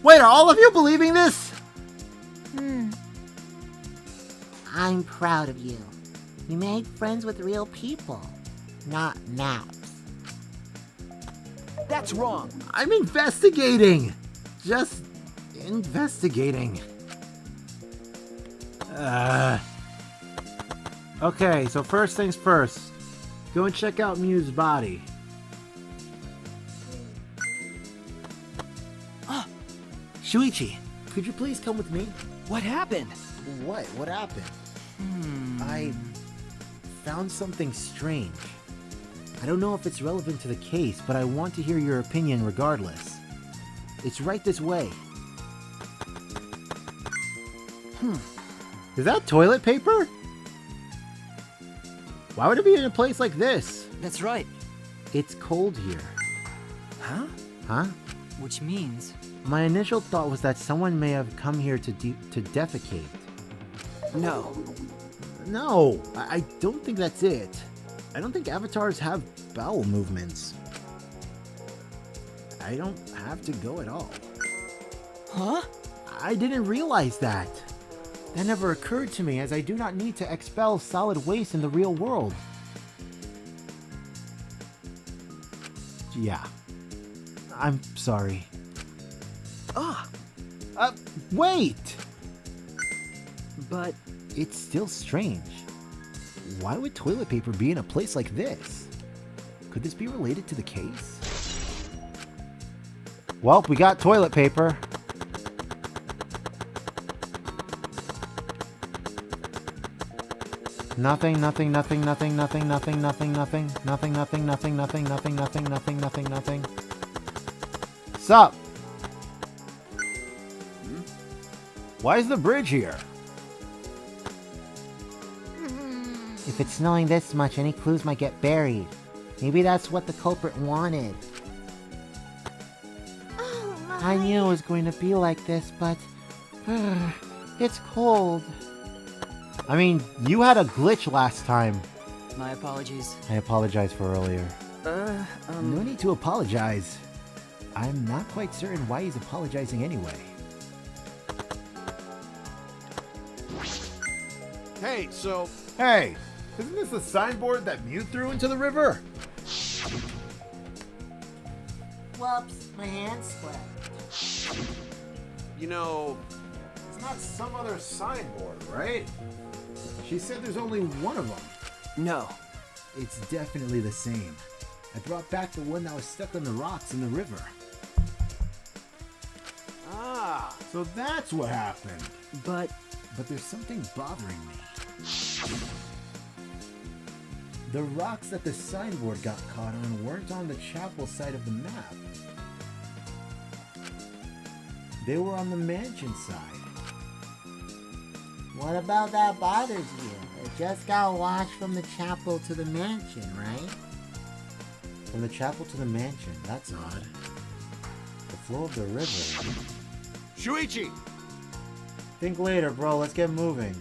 Wait, are all of you believing this? I'm proud of you. You made friends with real people, not maps. That's wrong. I'm investigating! Just investigating. Okay, so first things first. Go and check out Mew's body. Shuichi, could you please come with me? What happened? What? What happened? I found something strange. I don't know if it's relevant to the case, but I want to hear your opinion regardless. It's right this way. Is that toilet paper? Why would it be in a place like this? That's right. It's cold here. Huh? Huh? Which means... My initial thought was that someone may have come here to defecate. No. No, I don't think that's it. I don't think avatars have bowel movements. I don't have to go at all. Huh? I didn't realize that. That never occurred to me, as I do not need to expel solid waste in the real world. Yeah. I'm sorry. Wait! But... It's still strange. Why would toilet paper be in a place like this? Could this be related to the case? Well, we got toilet paper. Nothing, nothing, nothing, nothing, nothing, nothing, nothing, nothing, nothing, nothing, nothing, nothing, nothing, nothing, nothing, nothing, nothing. Sup? Why is the bridge here? If it's snowing this much, any clues might get buried. Maybe that's what the culprit wanted. Oh my. I knew it was going to be like this, but... it's cold. I mean, you had a glitch last time. My apologies. I apologize for earlier. No need to apologize. I'm not quite certain why he's apologizing anyway. Hey, so Hey, isn't this the signboard that Mew threw into the river? Whoops, my hand slipped. you know, It's not some other signboard, right? She said there's only one of them. No. It's definitely the same. I brought back the one that was stuck on the rocks in the river. Ah, so that's what happened. But... But there's something bothering me. The rocks that the signboard got caught on weren't on the chapel side of the map. They were on the mansion side. What about that bothers you? It just got washed from the chapel to the mansion, right? From the chapel to the mansion, that's odd. The flow of the river. Shuichi! Think later, bro. Let's get moving.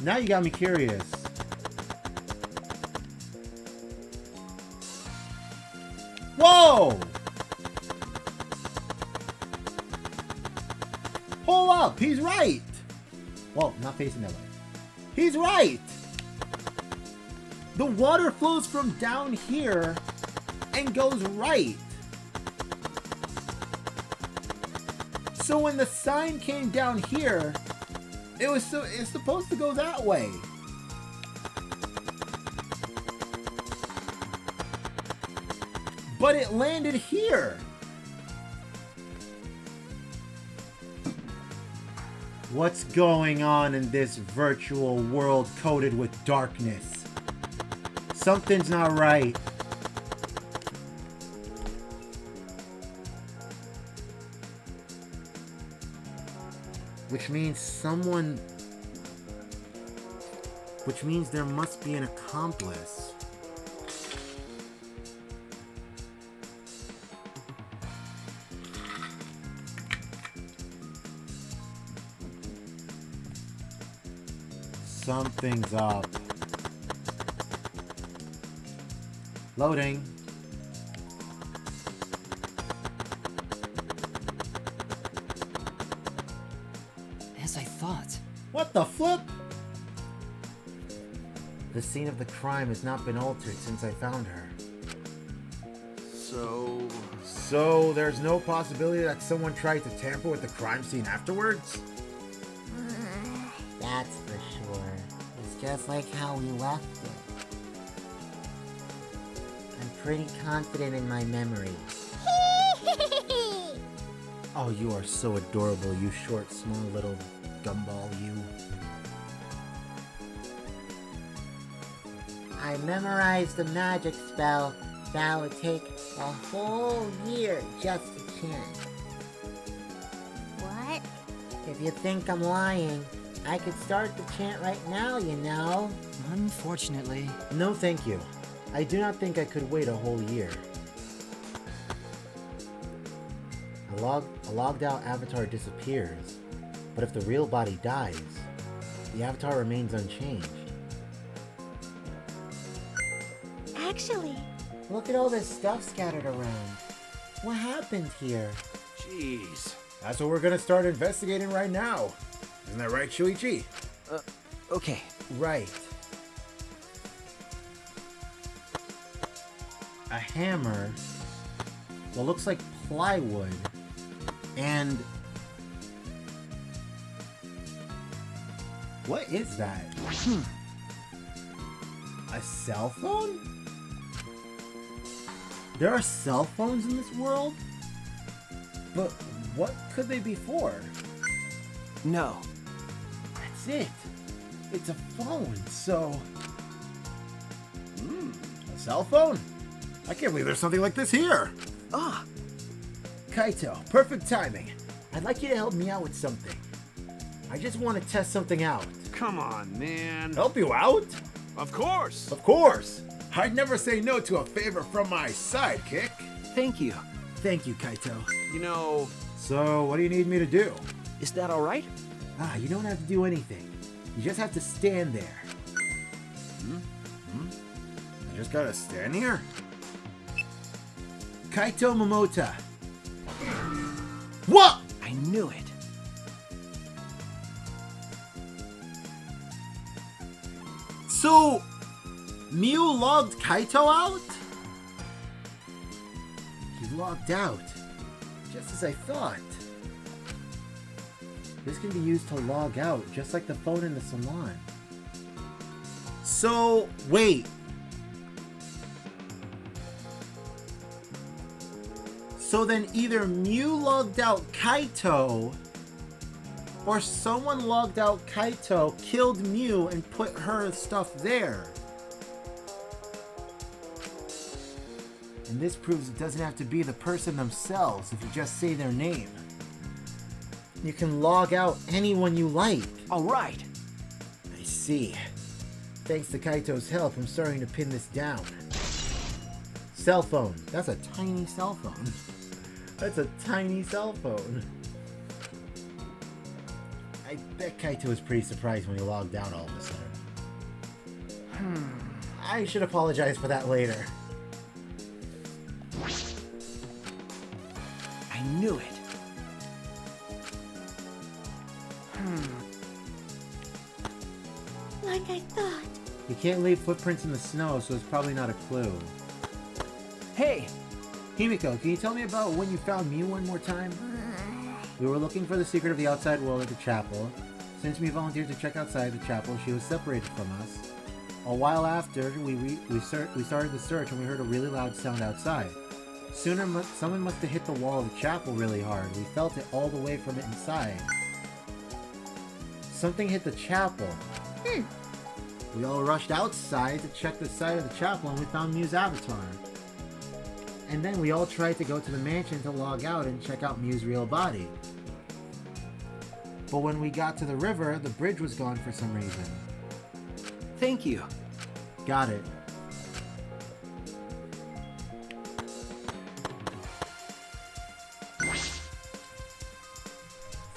Now you got me curious. Whoa! Hold up, he's right! Well, not facing that way. He's right! The water flows from down here and goes right. So when the sign came down here, it's supposed to go that way. But it landed here. What's going on in this virtual world coated with darkness? Something's not right. Which means there must be an accomplice. Something's up. Loading. As I thought. What the flip? The scene of the crime has not been altered since I found her. So there's no possibility that someone tried to tamper with the crime scene afterwards? That's for sure. It's just like how we left it. I'm pretty confident in my memory. Oh, you are so adorable, you short, small little gumball, you. I memorized the magic spell that would take a whole year just to chant. What? If you think I'm lying, I could start the chant right now, you know. Unfortunately. No, thank you. I do not think I could wait a whole year. A logged out avatar disappears, but if the real body dies, the avatar remains unchanged. Actually, Look at all this stuff scattered around. What happened here? jeez. That's what we're gonna start investigating right now. Isn't that right, Shuichi? Okay. Right. A hammer. What looks like plywood. And... what is that? A cell phone? There are cell phones in this world? But what could they be for? No. That's it. It's a phone, so... A cell phone? I can't believe there's something like this here. Ah! Kaito, perfect timing. I'd like you to help me out with something. I just want to test something out. Come on, man. Help you out? Of course. Of course. I'd never say no to a favor from my sidekick. Thank you. Thank you, Kaito. You know, So, what do you need me to do? Is that alright? You don't have to do anything. You just have to stand there. I just gotta stand here? Kaito Momota. What? I knew it. So, Mew logged Kaito out? He logged out. Just as I thought. This can be used to log out, just like the phone in the salon. So, wait. So then either Mew logged out Kaito, or someone logged out Kaito, killed Mew, and put her stuff there. And this proves it doesn't have to be the person themselves if you just say their name. You can log out anyone you like. Alright. I see. Thanks to Kaito's help, I'm starting to pin this down. Cell phone. That's a tiny cell phone. That's a tiny cell phone. I bet Kaito was pretty surprised when he logged out all of a sudden. I should apologize for that later. I knew it. like I thought. You can't leave footprints in the snow, so it's probably not a clue. Hey! Himiko, can you tell me about when you found Mew one more time? We were looking for the secret of the outside world at the chapel. Since Mew volunteered to check outside the chapel, she was separated from us. A while after, we started the search and we heard a really loud sound outside. Someone must have hit the wall of the chapel really hard. We felt it all the way from inside. Something hit the chapel. We all rushed outside to check the side of the chapel and we found Mew's avatar. And then we all tried to go to the mansion to log out and check out Mew's real body. But when we got to the river, the bridge was gone for some reason. Thank you. Got it.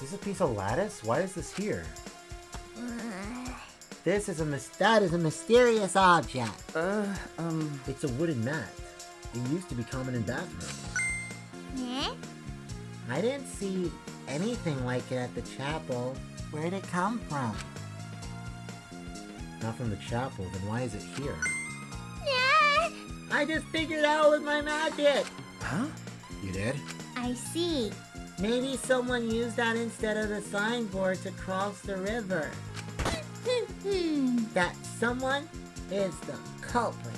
Is this a piece of lattice? Why is this here? That is a mysterious object. It's a wooden mat. It used to be common in bathrooms. Eh? I didn't see anything like it at the chapel. Where'd it come from? Not from the chapel, then why is it here? Yeah. I just figured out with my magic! Huh? You did? I see. Maybe someone used that instead of the signboard to cross the river. That someone is the culprit.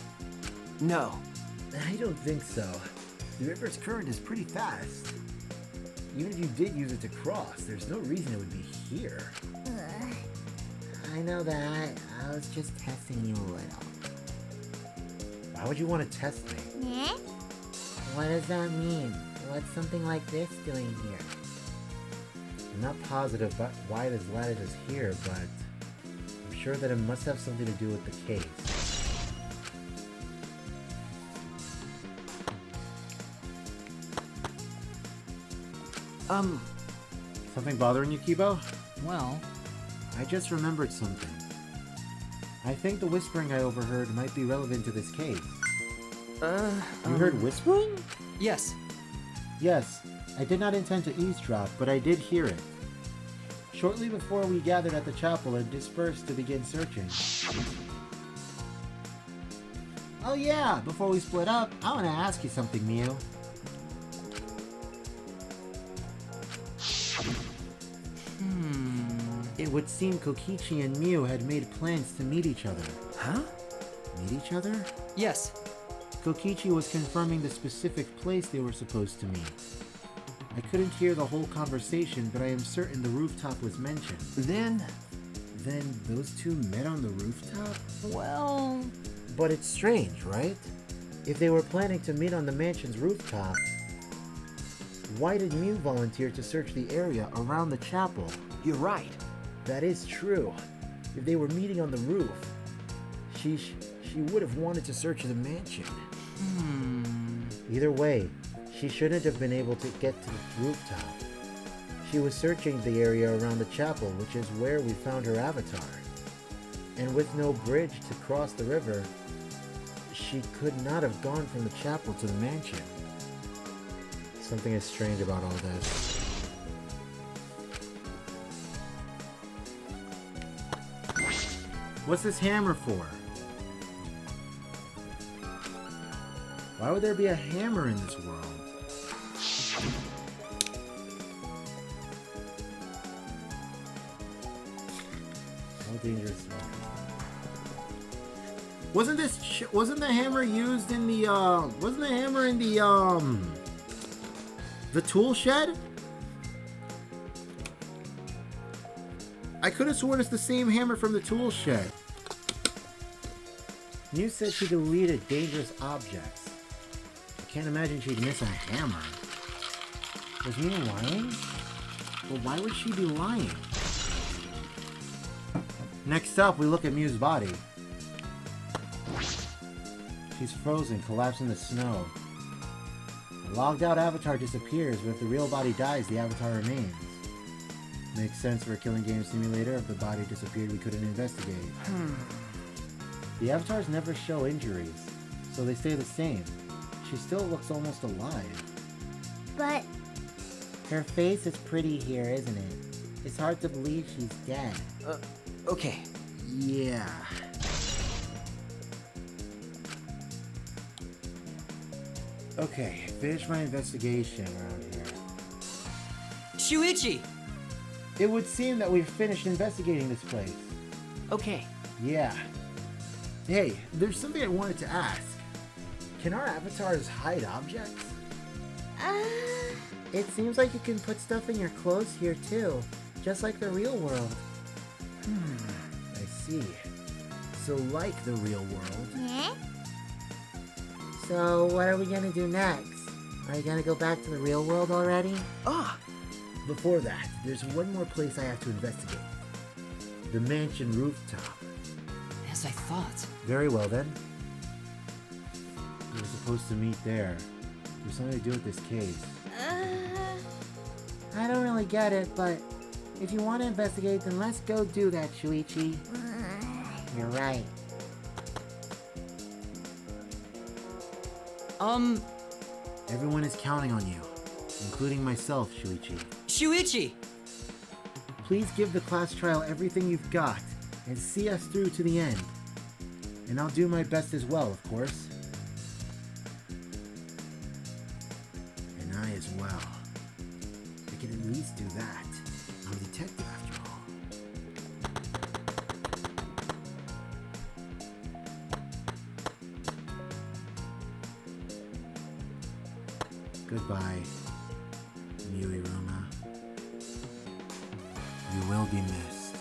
No. I don't think so. The river's current is pretty fast. Even if you did use it to cross, there's no reason it would be here. I know that. I was just testing you a little. Why would you want to test me? Yeah? What does that mean? What's something like this doing here? I'm not positive but why this lattice is here, but I'm sure that it must have something to do with the case. Something bothering you, Kibo? Well, I just remembered something. I think the whispering I overheard might be relevant to this case. You heard whispering? Yes. Yes, I did not intend to eavesdrop, but I did hear it. Shortly before we gathered at the chapel and dispersed to begin searching. Oh yeah, before we split up, I want to ask you something, Mew. It would seem Kokichi and Mew had made plans to meet each other. Huh? Meet each other? Yes. Kokichi was confirming the specific place they were supposed to meet. I couldn't hear the whole conversation, but I am certain the rooftop was mentioned. Then Those two met on the rooftop? well, But it's strange, right? If they were planning to meet on the mansion's rooftop, why did Mew volunteer to search the area around the chapel? you're right. That is true. If they were meeting on the roof, she would have wanted to search the mansion. Either way, she shouldn't have been able to get to the rooftop. She was searching the area around the chapel, which is where we found her avatar. And with no bridge to cross the river, she could not have gone from the chapel to the mansion. Something is strange about all this. What's this hammer for? Why would there be a hammer in this world? How dangerous. Wasn't the hammer used in the wasn't the hammer in the tool shed? I could have sworn it's the same hammer from the tool shed. You said she deleted dangerous objects. I can't imagine she'd miss a hammer. Was Mia lying? Well, why would she be lying? Next up, we look at Mew's body. She's frozen, collapsed in the snow. The logged out avatar disappears, but if the real body dies, the avatar remains. Makes sense for a killing game simulator. If the body disappeared, we couldn't investigate. The avatars never show injuries, so they stay the same. She still looks almost alive. But Her face is pretty here, isn't it? It's hard to believe she's dead. Okay. Yeah. Okay, finish my investigation around here. Shuichi! It would seem that we've finished investigating this place. Okay. Yeah. Hey, there's something I wanted to ask. Can our avatars hide objects? It seems like you can put stuff in your clothes here too, just like the real world. I see. So like the real world. yeah? So what are we gonna do next? Are you gonna go back to the real world already? Ah! Before that, there's one more place I have to investigate. The mansion rooftop. As I thought. Very well then. We were supposed to meet there. There's something to do with this case. I don't really get it, but if you want to investigate, then let's go do that, Shuichi. You're right. Everyone is counting on you, including myself, Shuichi. Shuichi! Please give the class trial everything you've got and see us through to the end. And I'll do my best as well, of course. And I as well. I can at least do that. I'm a detective after all. Goodbye, Muiruma. You will be missed.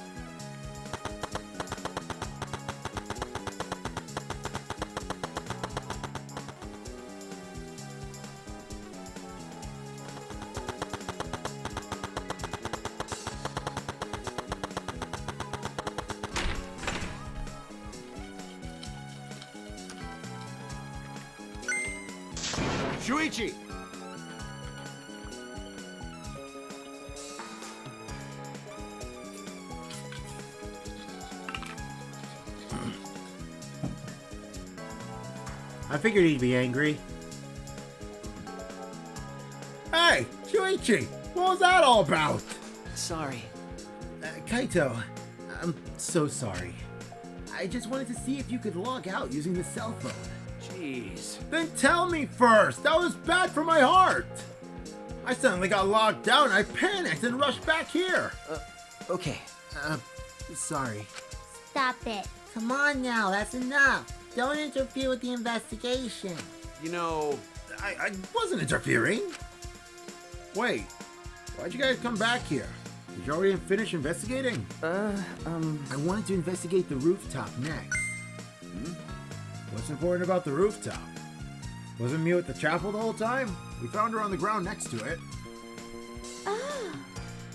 Shuichi! I figured he'd be angry. Hey, Shuichi! What was that all about? Sorry. Kaito, I'm so sorry. I just wanted to see if you could log out using the cell phone. Jeez. Then tell me first! That was bad for my heart! I suddenly got locked out and I panicked and rushed back here! Okay. Sorry. Stop it. Come on now, that's enough. Don't interfere with the investigation. You know, I wasn't interfering! Wait, why'd you guys come back here? Did you already finish investigating? I wanted to investigate the rooftop next. What's important about the rooftop? Wasn't Mew at the chapel the whole time? We found her on the ground next to it.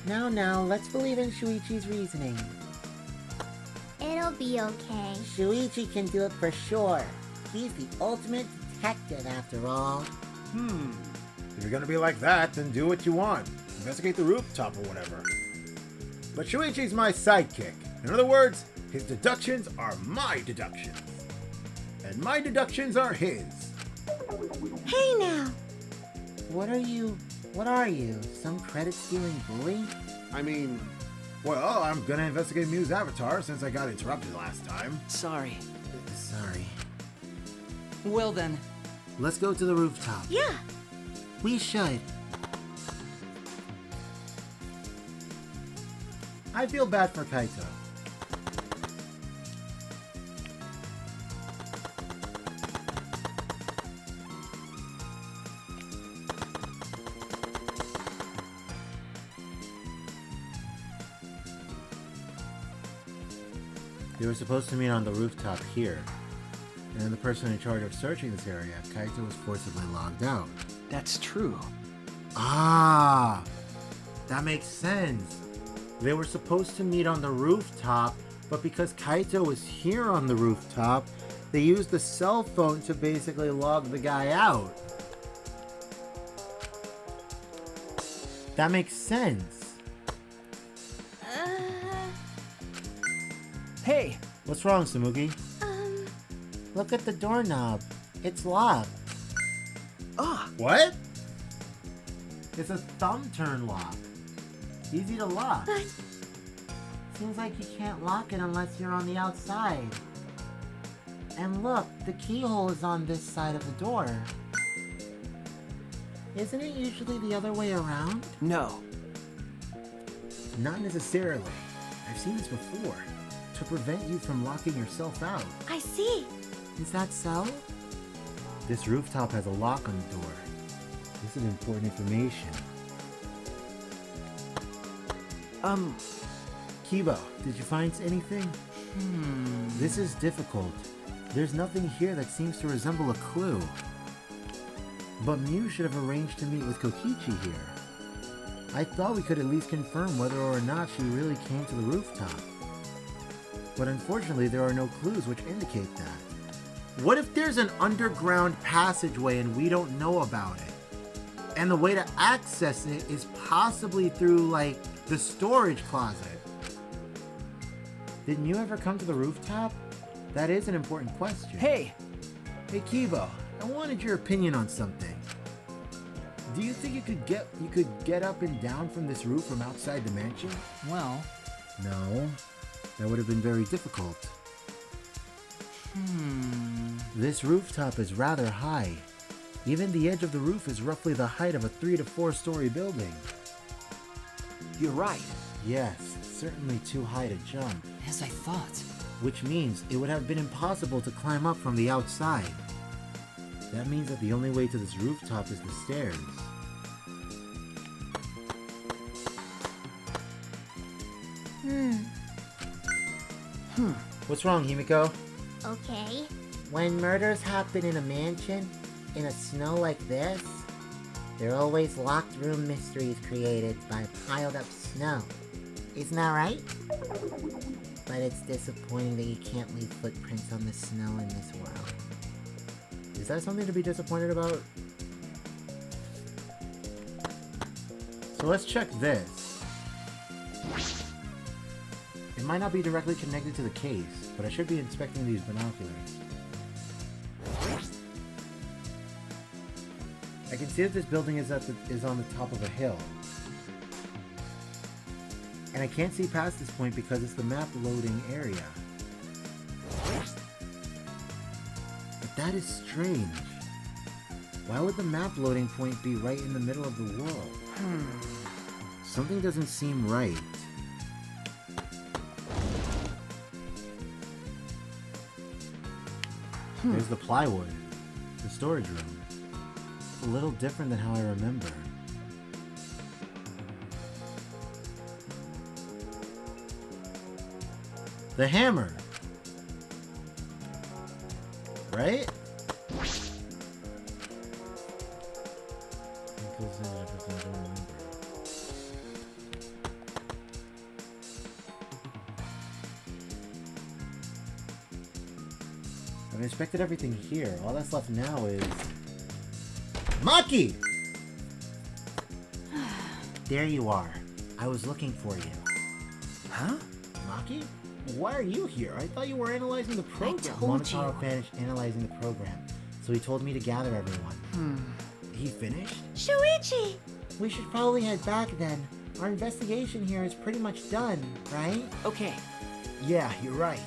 Now, let's believe in Shuichi's reasoning. It'll be okay. Shuichi can do it for sure. He's the ultimate detective after all. If you're gonna be like that, then do what you want. Investigate the rooftop or whatever. But Shuichi's my sidekick. In other words, his deductions are my deductions. And my deductions are his. Hey now! What are you? Some credit-stealing bully? I mean, Well, I'm gonna investigate Mew's avatar since I got interrupted last time. Sorry. Sorry. Well then. Let's go to the rooftop. Yeah! We should. I feel bad for Kaito. They were supposed to meet on the rooftop here, and the person in charge of searching this area, Kaito, was forcibly logged out. That's true. Ah! That makes sense. They were supposed to meet on the rooftop, but because Kaito was here on the rooftop, they used the cell phone to basically log the guy out. That makes sense. Hey! What's wrong, Samugi? Look at the doorknob. It's locked. What? It's a thumb turn lock. Easy to lock. But Seems like you can't lock it unless you're on the outside. And look, the keyhole is on this side of the door. Isn't it usually the other way around? No. Not necessarily. I've seen this before. To prevent you from locking yourself out. I see. Is that so? This rooftop has a lock on the door. This is important information. Kibo, did you find anything? This is difficult. There's nothing here that seems to resemble a clue. But Mew should have arranged to meet with Kokichi here. I thought we could at least confirm whether or not she really came to the rooftop. But unfortunately, there are no clues which indicate that. What if there's an underground passageway and we don't know about it? And the way to access it is possibly through, like, the storage closet. Didn't you ever come to the rooftop? That is an important question. Hey! Hey, Kibo, I wanted your opinion on something. Do you think you could get up and down from this roof from outside the mansion? Well, No. That would have been very difficult. This rooftop is rather high. Even the edge of the roof is roughly the height of a 3 to 4 story building. you're right. Yes, certainly too high to jump. As I thought. Which means it would have been impossible to climb up from the outside. That means that the only way to this rooftop is the stairs. What's wrong, Himiko? Okay. When murders happen in a mansion, in a snow like this, there are always locked room mysteries created by piled up snow. Isn't that right? But it's disappointing that you can't leave footprints on the snow in this world. Is that something to be disappointed about? So let's check this. It might not be directly connected to the case, but I should be inspecting these binoculars. I can see that this building is on the top of a hill. And I can't see past this point because it's the map loading area. But that is strange. Why would the map loading point be right in the middle of the world? Something doesn't seem right. There's the plywood, the storage room. It's a little different than how I remember. The hammer! Right? I've inspected everything here. All that's left now is... Maki! There you are. I was looking for you. Huh? Maki? Why are you here? I thought you were analyzing the program. told you. Monotaro finished analyzing the program, so he told me to gather everyone. He finished? Shuichi! We should probably head back then. Our investigation here is pretty much done, right? Okay. Yeah, you're right.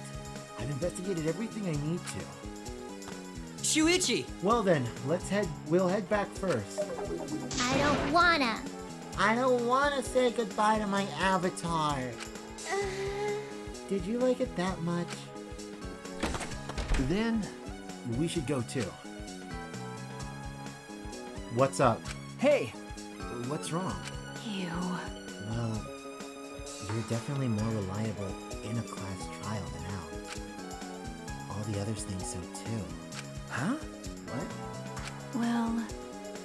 I've investigated everything I need to. Shuichi! Well then, we'll head back first. I don't wanna. I don't want to say goodbye to my avatar. Did you like it that much? Then, we should go too. What's up? Hey! What's wrong? Ew. Well, you're definitely more reliable in a class trial than out. All the others think so too. Huh? What? Well,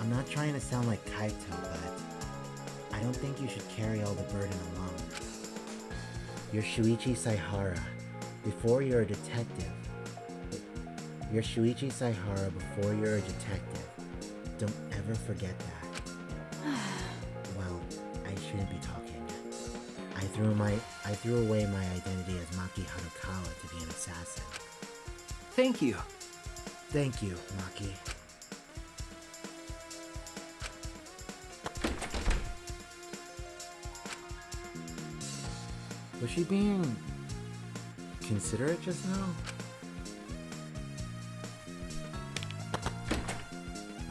I'm not trying to sound like Kaito, but I don't think you should carry all the burden alone. You're Shuichi Saihara. Before you're a detective. You're Shuichi Saihara before you're a detective. Don't ever forget that. Well, I shouldn't be talking. I threw away my identity as Maki Harukawa to be an assassin. Thank you. Thank you, Maki. Was she being considerate just now?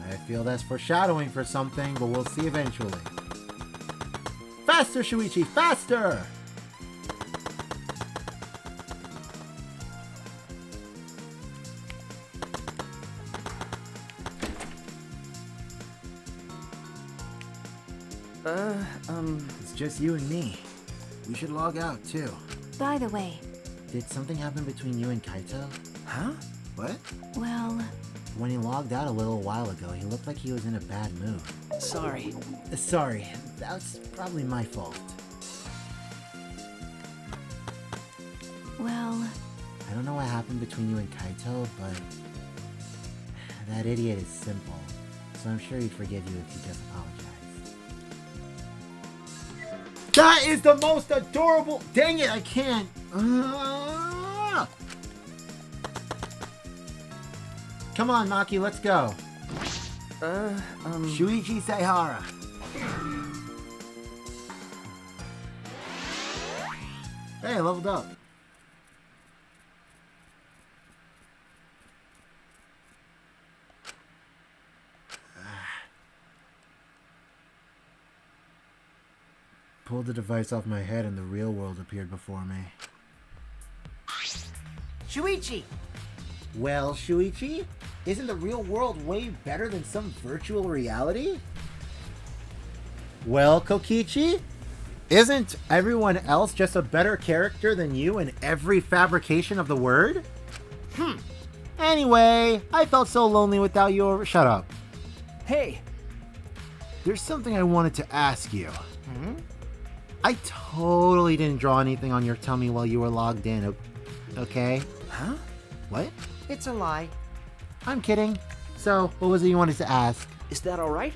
I feel that's foreshadowing for something, but we'll see eventually. Faster, Shuichi, faster! It's just you and me. We should log out, too. by the way, Did something happen between you and Kaito? Huh? What? well, When he logged out a little while ago, he looked like he was in a bad mood. Sorry. Sorry, that's probably my fault. well, I don't know what happened between you and Kaito, but that idiot is simple, so I'm sure he'd forgive you if you just apologized. That is the most adorable... Dang it, I can't. Come on, Maki, let's go. Shuichi Saihara. Hey, I leveled up. Pulled the device off my head and the real world appeared before me. Shuichi! Well, Shuichi, isn't the real world way better than some virtual reality? Well, Kokichi, isn't everyone else just a better character than you in every fabrication of the word? Anyway, I felt so lonely without your... Shut up. Hey! There's something I wanted to ask you. I totally didn't draw anything on your tummy while you were logged in, okay? Huh? What? It's a lie. I'm kidding. So, what was it you wanted to ask? Is that alright?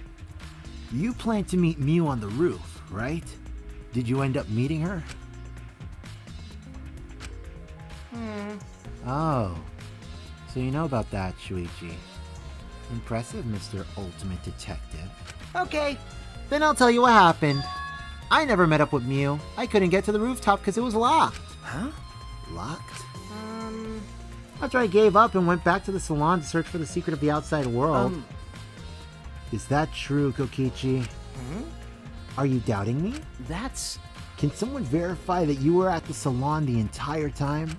You planned to meet Mew on the roof, right? Did you end up meeting her? Oh. So you know about that, Shuichi. Impressive, Mr. Ultimate Detective. Okay. Then I'll tell you what happened. I never met up with Mew. I couldn't get to the rooftop because it was locked. Huh? Locked? After I gave up and went back to the salon to search for the secret of the outside world. Is that true, Kokichi? Are you doubting me? That's... Can someone verify that you were at the salon the entire time?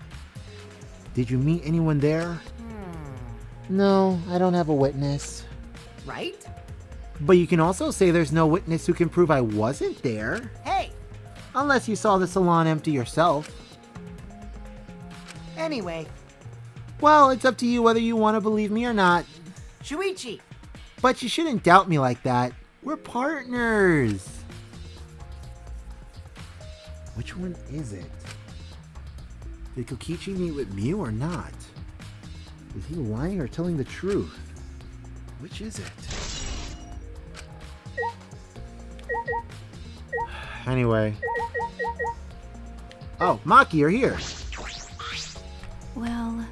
Did you meet anyone there? No, I don't have a witness. Right? But you can also say there's no witness who can prove I wasn't there. Hey! Unless you saw the salon empty yourself. Anyway, Well, it's up to you whether you want to believe me or not. Shuichi! But you shouldn't doubt me like that. We're partners. Which one is it? Did Kokichi meet with Mew or not? Is he lying or telling the truth? Which is it? Anyway. Oh, Maki, you're here. Well,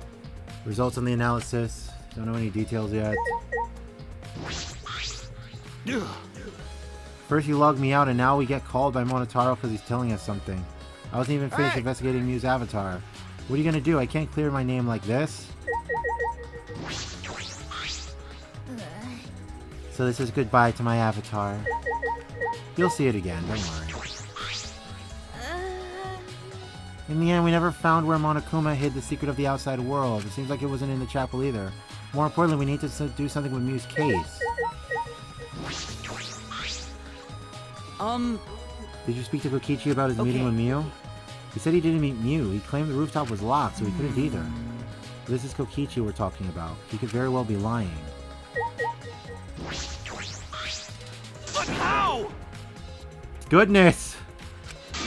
Results on the analysis. Don't know any details yet. First you logged me out and now we get called by Monotaro because he's telling us something. I wasn't even finished investigating Mew's avatar. What are you gonna do? I can't clear my name like this. So this is goodbye to my avatar. You'll see it again, don't worry. In the end, we never found where Monokuma hid the secret of the outside world. It seems like it wasn't in the chapel either. More importantly, we need to do something with Mew's case. Did you speak to Kokichi about his meeting with Mew? He said he didn't meet Mew. He claimed the rooftop was locked, so he couldn't either. This is Kokichi we're talking about. He could very well be lying. But how? Goodness!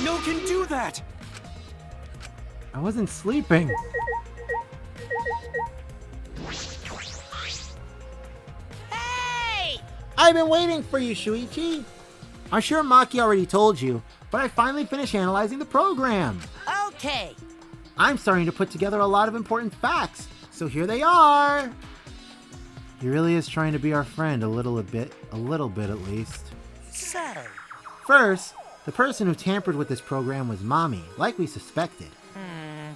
No can do that! I wasn't sleeping. Hey! I've been waiting for you, Shuichi. I'm sure Maki already told you, but I finally finished analyzing the program. Okay. I'm starting to put together a lot of important facts, so here they are. He really is trying to be our friend a little bit at least. So, First, the person who tampered with this program was Mommy, like we suspected.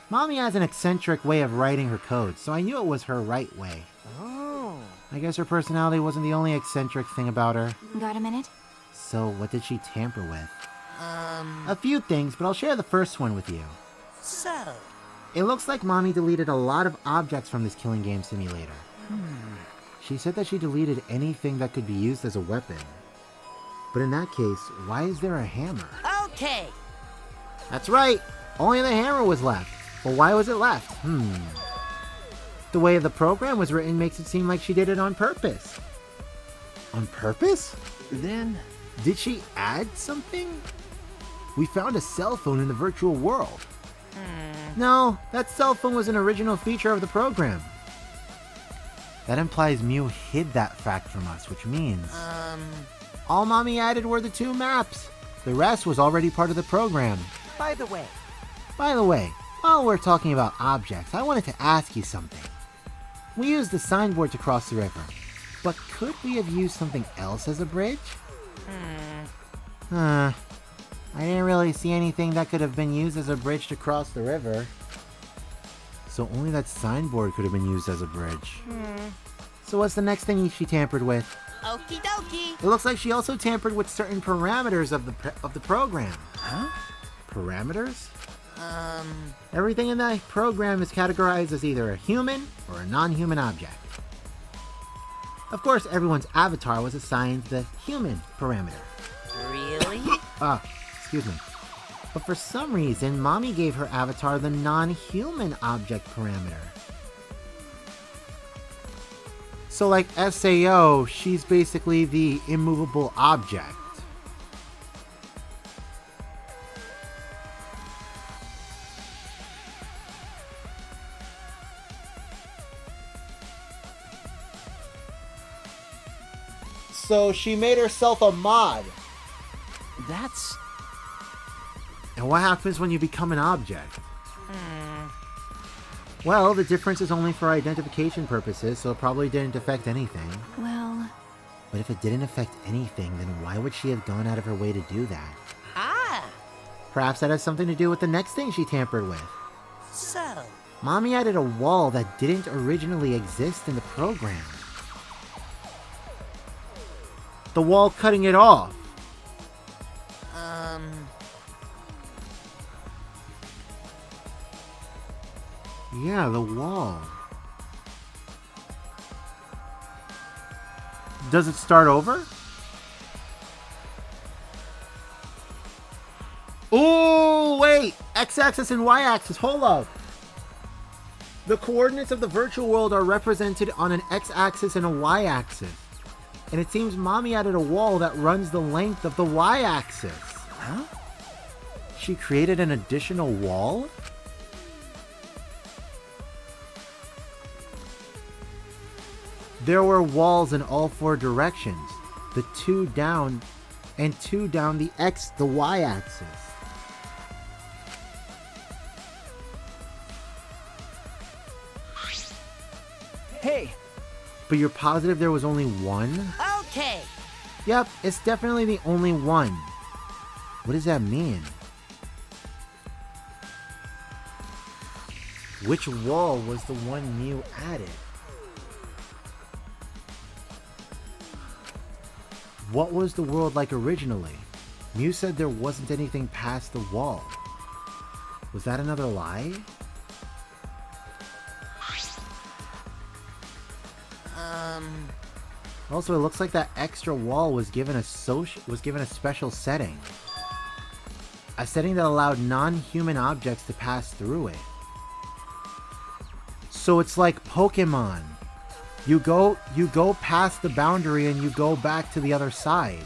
Mommy has an eccentric way of writing her code, so I knew it was her right way. Oh. I guess her personality wasn't the only eccentric thing about her. got a minute? So what did she tamper with? A few things, but I'll share the first one with you. so. It looks like Mommy deleted a lot of objects from this killing game simulator. She said that she deleted anything that could be used as a weapon. But in that case, why is there a hammer? Okay. That's right! Only the hammer was left. But why was it left? The way the program was written makes it seem like she did it on purpose. On purpose? Then... Did she add something? We found a cell phone in the virtual world. No, that cell phone was an original feature of the program. That implies Mew hid that fact from us, which means... all Mommy added were the 2 maps. The rest was already part of the program. By the way, While we're talking about objects, I wanted to ask you something. We used the signboard to cross the river. But could we have used something else as a bridge? I didn't really see anything that could have been used as a bridge to cross the river. So only that signboard could have been used as a bridge. So what's the next thing she tampered with? Okie dokie. It looks like she also tampered with certain parameters of the program. Huh? Parameters? Everything in that program is categorized as either a human or a non-human object. Of course, everyone's avatar was assigned the human parameter. Really? Excuse me. But for some reason, Mommy gave her avatar the non-human object parameter. So like SAO, she's basically the immovable object. So she made herself a mod. That's... And what happens when you become an object? Well, the difference is only for identification purposes, so it probably didn't affect anything. Well, But if it didn't affect anything, then why would she have gone out of her way to do that? Perhaps that has something to do with the next thing she tampered with. So, Mommy added a wall that didn't originally exist in the program. The wall cutting it off. Yeah, the wall. Does it start over? Oh, wait! X-axis and Y-axis, hold up! The coordinates of the virtual world are represented on an X-axis and a Y-axis. And it seems Mommy added a wall that runs the length of the Y-axis. Huh? She created an additional wall? There were walls in all four directions. The two down and two down the Y-axis. Hey! But you're positive there was only one? okay. Yep, it's definitely the only one. What does that mean? Which wall was the one Mew added? What was the world like originally? Mew said there wasn't anything past the wall. Was that another lie? Also, it looks like that extra wall was given a special setting. A setting that allowed non-human objects to pass through it. So it's like Pokemon. You go past the boundary and you go back to the other side.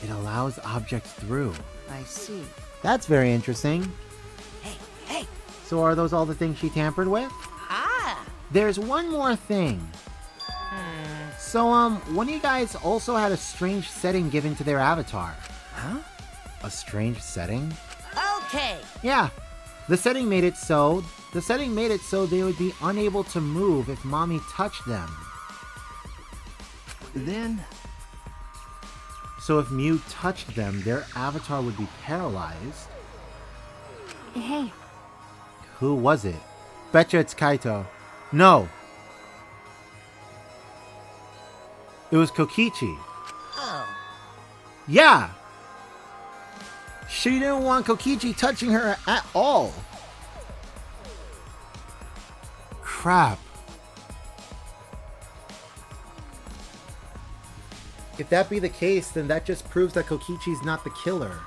It allows objects through. I see. That's very interesting. Hey. So are those all the things she tampered with? There's one more thing. So, one of you guys also had a strange setting given to their avatar. Huh? A strange setting? Okay. Yeah. The setting made it so they would be unable to move if Mommy touched them. Then... So if Mew touched them, their avatar would be paralyzed. hey, Who was it? Betcha it's Kaito. No. It was Kokichi. Oh. Yeah! She didn't want Kokichi touching her at all. Crap. If that be the case, then that just proves that Kokichi's not the killer.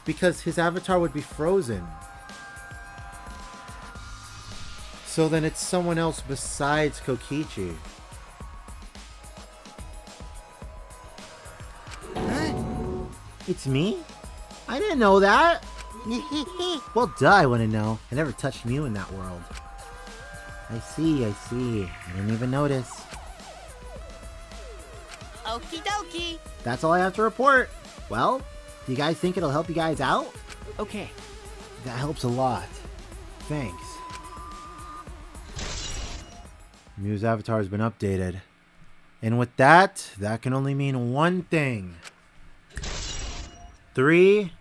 Because his avatar would be frozen. So then it's someone else besides Kokichi. It's me? I didn't know that! Well, duh, I wouldn't know. I never touched Mew in that world. I see. I didn't even notice. Okie dokie. That's all I have to report. Well, do you guys think it'll help you guys out? Okay. That helps a lot. Thanks. Mew's avatar has been updated. And with that, that can only mean one thing. 3,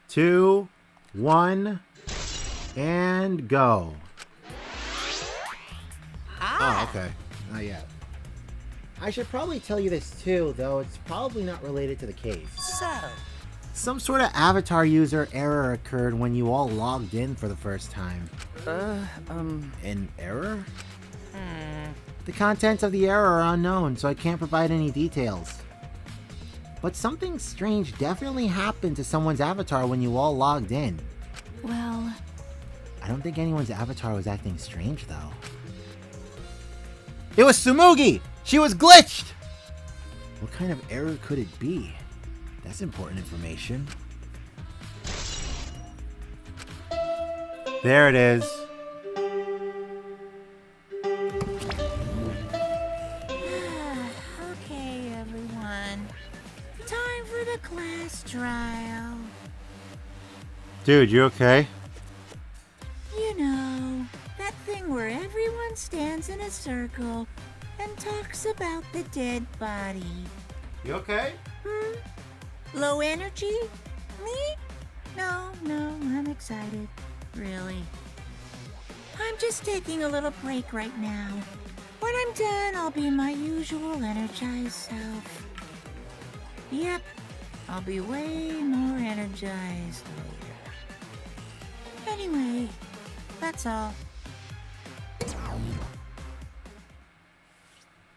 2, 1, and go. Oh, okay. Not yet. I should probably tell you this too, though it's probably not related to the case. So, Some sort of avatar user error occurred when you all logged in for the first time. An error? The contents of the error are unknown, so I can't provide any details. But something strange definitely happened to someone's avatar when you all logged in. well, I don't think anyone's avatar was acting strange, though. It was Tsumugi! She was glitched! What kind of error could it be? That's important information. There it is. okay, everyone. Time for the class trial. Dude, you okay? You know, that thing where everyone stands in a circle and talks about the dead body. You okay? Low energy? Me? No, I'm excited. Really. I'm just taking a little break right now. When I'm done, I'll be my usual energized self. Yep, I'll be way more energized later. Anyway, that's all.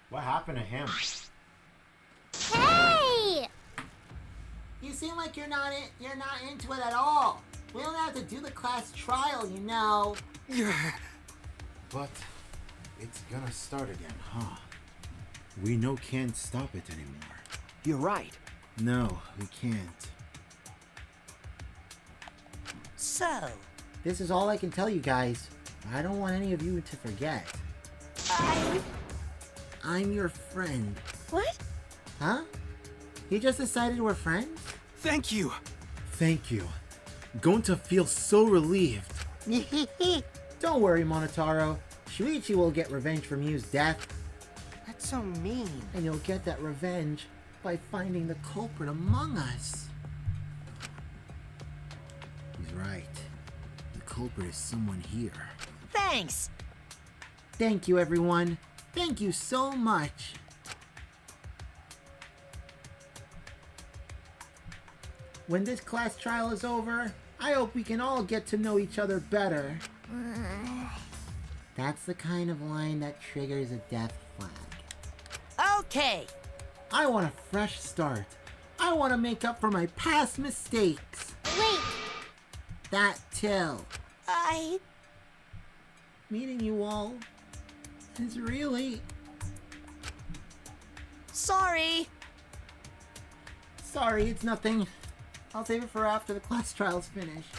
What happened to him? Hey! You seem like you're not into it at all. We don't have to do the class trial, you know. But it's gonna start again, huh? We can't stop it anymore. You're right. No, we can't. So, This is all I can tell you guys. I don't want any of you to forget. I'm your friend. What? Huh? You just decided we're friends? Thank you. Thank you. Going to feel so relieved. Don't worry, Monotaro. Shuichi will get revenge for Mew's death. That's so mean. And you'll get that revenge by finding the culprit among us. He's right. The culprit is someone here. thanks. Thank you, everyone. Thank you so much. When this class trial is over, I hope we can all get to know each other better. That's the kind of line that triggers a death flag. Okay. I want a fresh start. I want to make up for my past mistakes. Wait, That too. I... Meeting you all is really... Sorry. Sorry, it's nothing. I'll save it for after the class trial's finished.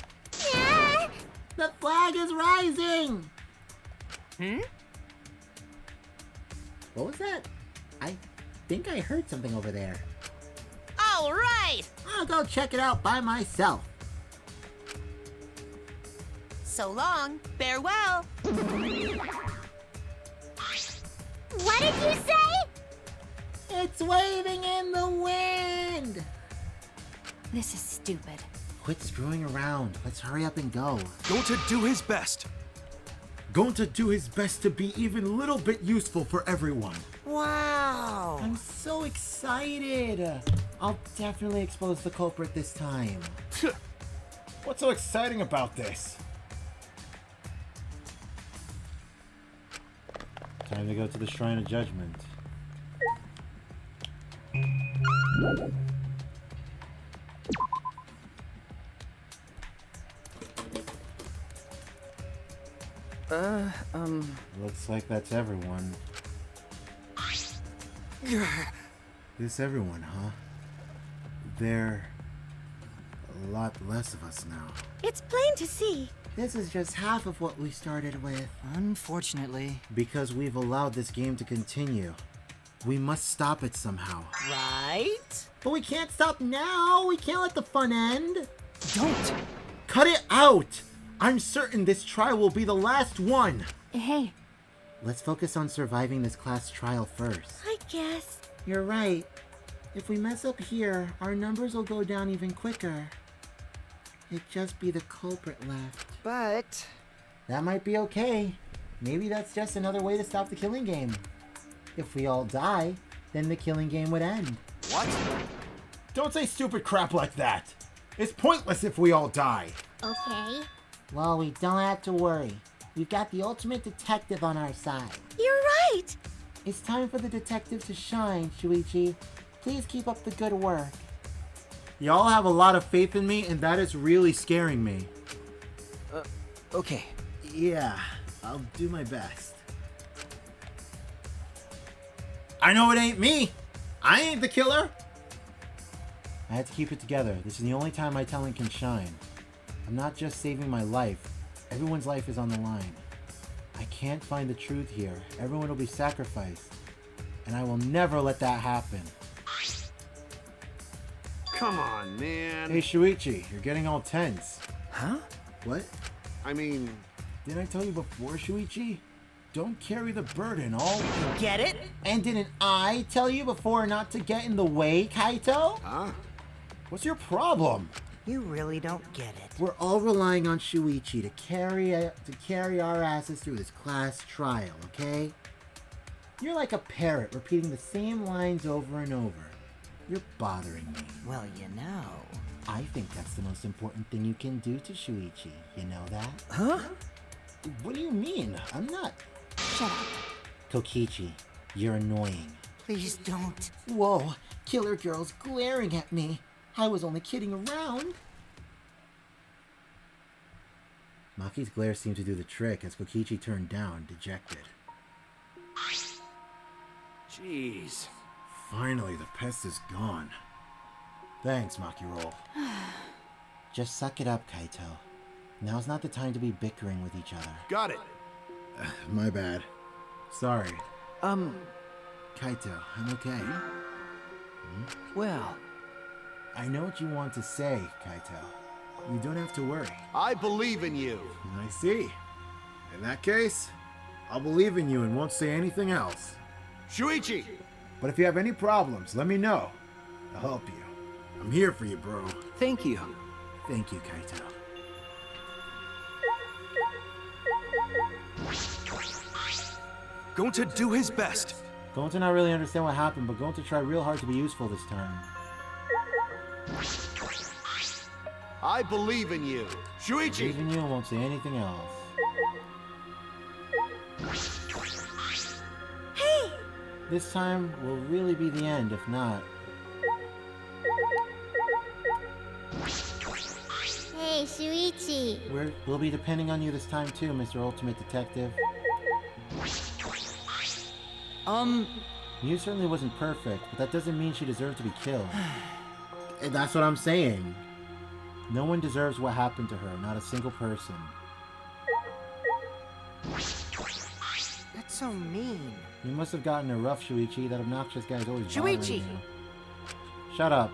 yeah. The flag is rising! What was that? I think I heard something over there. All right. I'll go check it out by myself. So long. Farewell. What did you say? It's waving in the wind! This is stupid. Quit screwing around. Let's hurry up and go. Going to do his best. Going to do his best to be even a little bit useful for everyone. Wow. I'm so excited. I'll definitely expose the culprit this time. What's so exciting about this? Time to go to the Shrine of Judgment. Looks like that's everyone. This everyone, huh? There a lot less of us now. It's plain to see. This is just half of what we started with. Unfortunately. Because we've allowed this game to continue. We must stop it somehow. Right? But we can't stop now. We can't let the fun end. Don't. Cut it out! I'm certain this trial will be the last one. Hey, Let's focus on surviving this class trial first. I guess. You're right. If we mess up here, our numbers will go down even quicker. It'd just be the culprit left. But That might be okay. Maybe that's just another way to stop the killing game. If we all die, then the killing game would end. What? Don't say stupid crap like that. It's pointless if we all die. Okay. Well, we don't have to worry. We've got the ultimate detective on our side. You're right. It's time for the detective to shine, Shuichi. Please keep up the good work. Y'all have a lot of faith in me, and that is really scaring me. okay. Yeah, I'll do my best. I know it ain't me. I ain't the killer. I had to keep it together. This is the only time my talent can shine. I'm not just saving my life. Everyone's life is on the line. I can't find the truth here. Everyone will be sacrificed. And I will never let that happen. Come on, man. Hey, Shuichi, you're getting all tense. Huh? What? I mean, Didn't I tell you before, Shuichi? Don't carry the burden all... Get it? And didn't I tell you before not to get in the way, Kaito? huh? What's your problem? You really don't get it. We're all relying on Shuichi to carry our asses through this class trial, okay? You're like a parrot repeating the same lines over and over. You're bothering me. Well, you know. I think that's the most important thing you can do to Shuichi. You know that? Huh? What do you mean? I'm not. Shut up. Kokichi, you're annoying. Please don't. Whoa, Killer Girl's glaring at me. I was only kidding around. Maki's glare seemed to do the trick as Kokichi turned down, dejected. Jeez. Finally, the pest is gone. Thanks, Maki Roll. Just suck it up, Kaito. Now's not the time to be bickering with each other. Got it. My bad. Sorry. Kaito, I'm okay. Well, I know what you want to say, Kaito. You don't have to worry. I believe in you. I see. In that case, I'll believe in you and won't say anything else. Shuichi! But if you have any problems, let me know. I'll help you. I'm here for you, bro. thank you. Thank you, Kaito. Going to do his best. Going to not really understand what happened, but going to try real hard to be useful this time. I believe in you. Shuichi! Believe in you and won't say anything else. Hey! This time will really be the end, if not. Hey, Shuichi. We'll be depending on you this time too, Mr. Ultimate Detective. You certainly wasn't perfect, but that doesn't mean she deserved to be killed. And that's what I'm saying. No one deserves what happened to her, not a single person. That's so mean. You must have gotten her rough, Shuichi. That obnoxious guy's always bothering Shuichi! you. Shut up.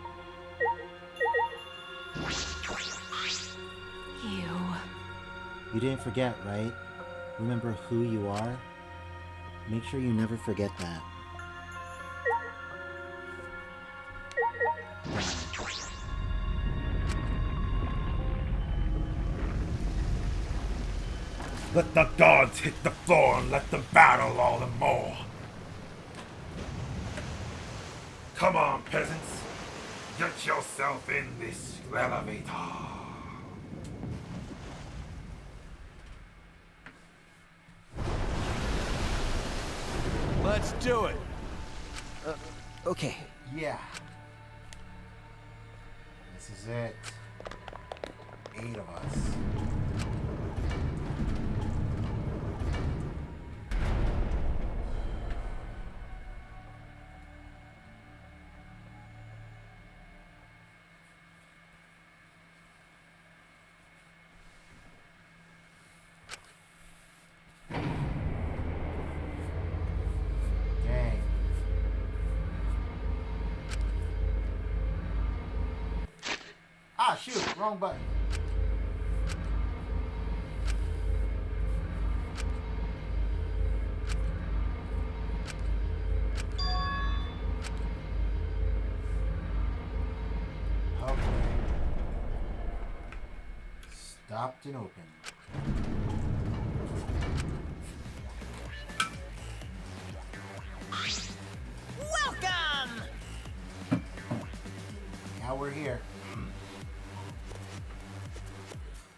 You didn't forget, right? Remember who you are? Make sure you never forget that. Let the gods hit the floor and let them battle all the more. Come on, peasants. Get yourself in this elevator. Let's do it. Okay. Yeah. This is it. 8 of us. Dang. Ah, shoot, wrong button. chopped and open. Welcome! Now we're here.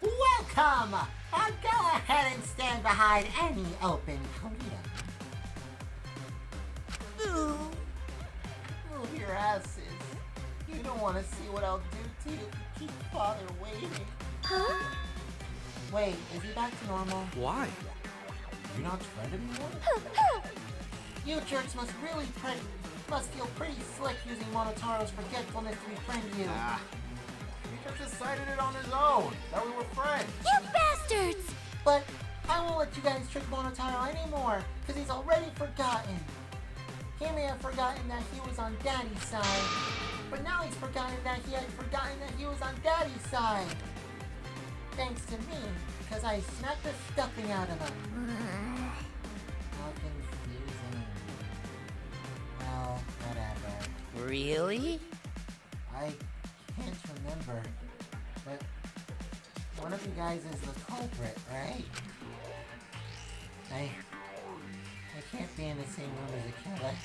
Welcome! Now go ahead and stand behind any open podium. Move your asses. You don't want to see what I'll do to you if you keep Father waiting. Huh? Wait, is he back to normal? Why? You're not friend anymore? You jerks must feel pretty slick using Monotaro's forgetfulness to befriend you. He just decided it on his own, that we were friends. You bastards! But I won't let you guys trick Monotaro anymore, because he's already forgotten. He may have forgotten that he was on Daddy's side, but now he's forgotten that he had forgotten that he was on Daddy's side. Thanks to me, because I smacked the stuffing out of him. How confusing. Well, whatever. Really? I can't remember, but one of you guys is the culprit, right? I can't be in the same room as a killer.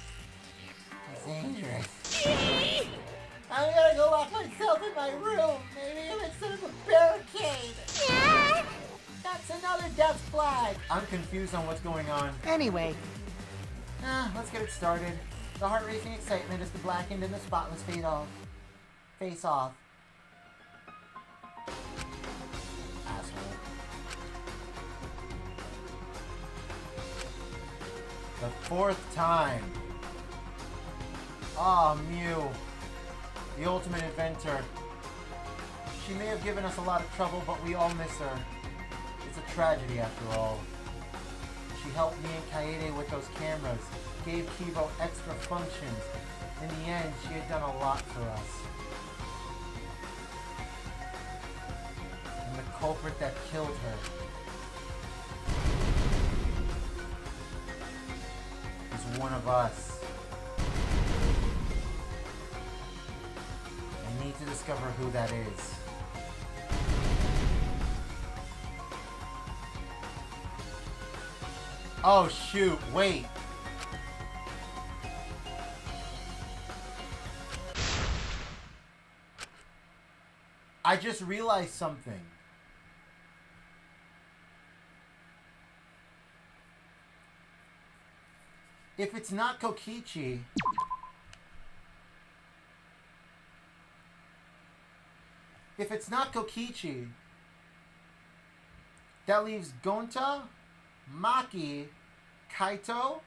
It's dangerous. I'm gonna go lock myself in my room, maybe instead of a barricade. Yeah. That's another death flag. I'm confused on what's going on. Anyway, Let's get it started. The heart-racing excitement as the blackened and the spotless face off. Asshole. The fourth time. Ah, Mew. The ultimate inventor. She may have given us a lot of trouble, but we all miss her. It's a tragedy after all. She helped me and Kaede with those cameras, gave Kibo extra functions. In the end, she had done a lot for us. And the culprit that killed her is one of us. I need to discover who that is. Oh shoot, wait. I just realized something. If it's not Kokichi, that leaves Gonta, Maki, Kaito,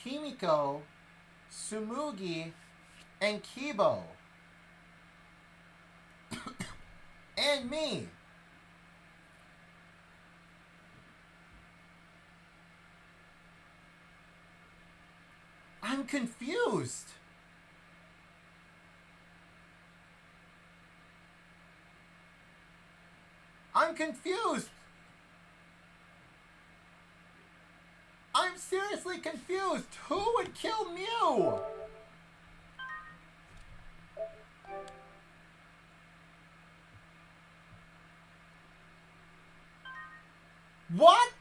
Himiko, Tsumugi, and Kibo. And me. I'm confused. I'm confused. I'm seriously confused. Who would kill Mew? What?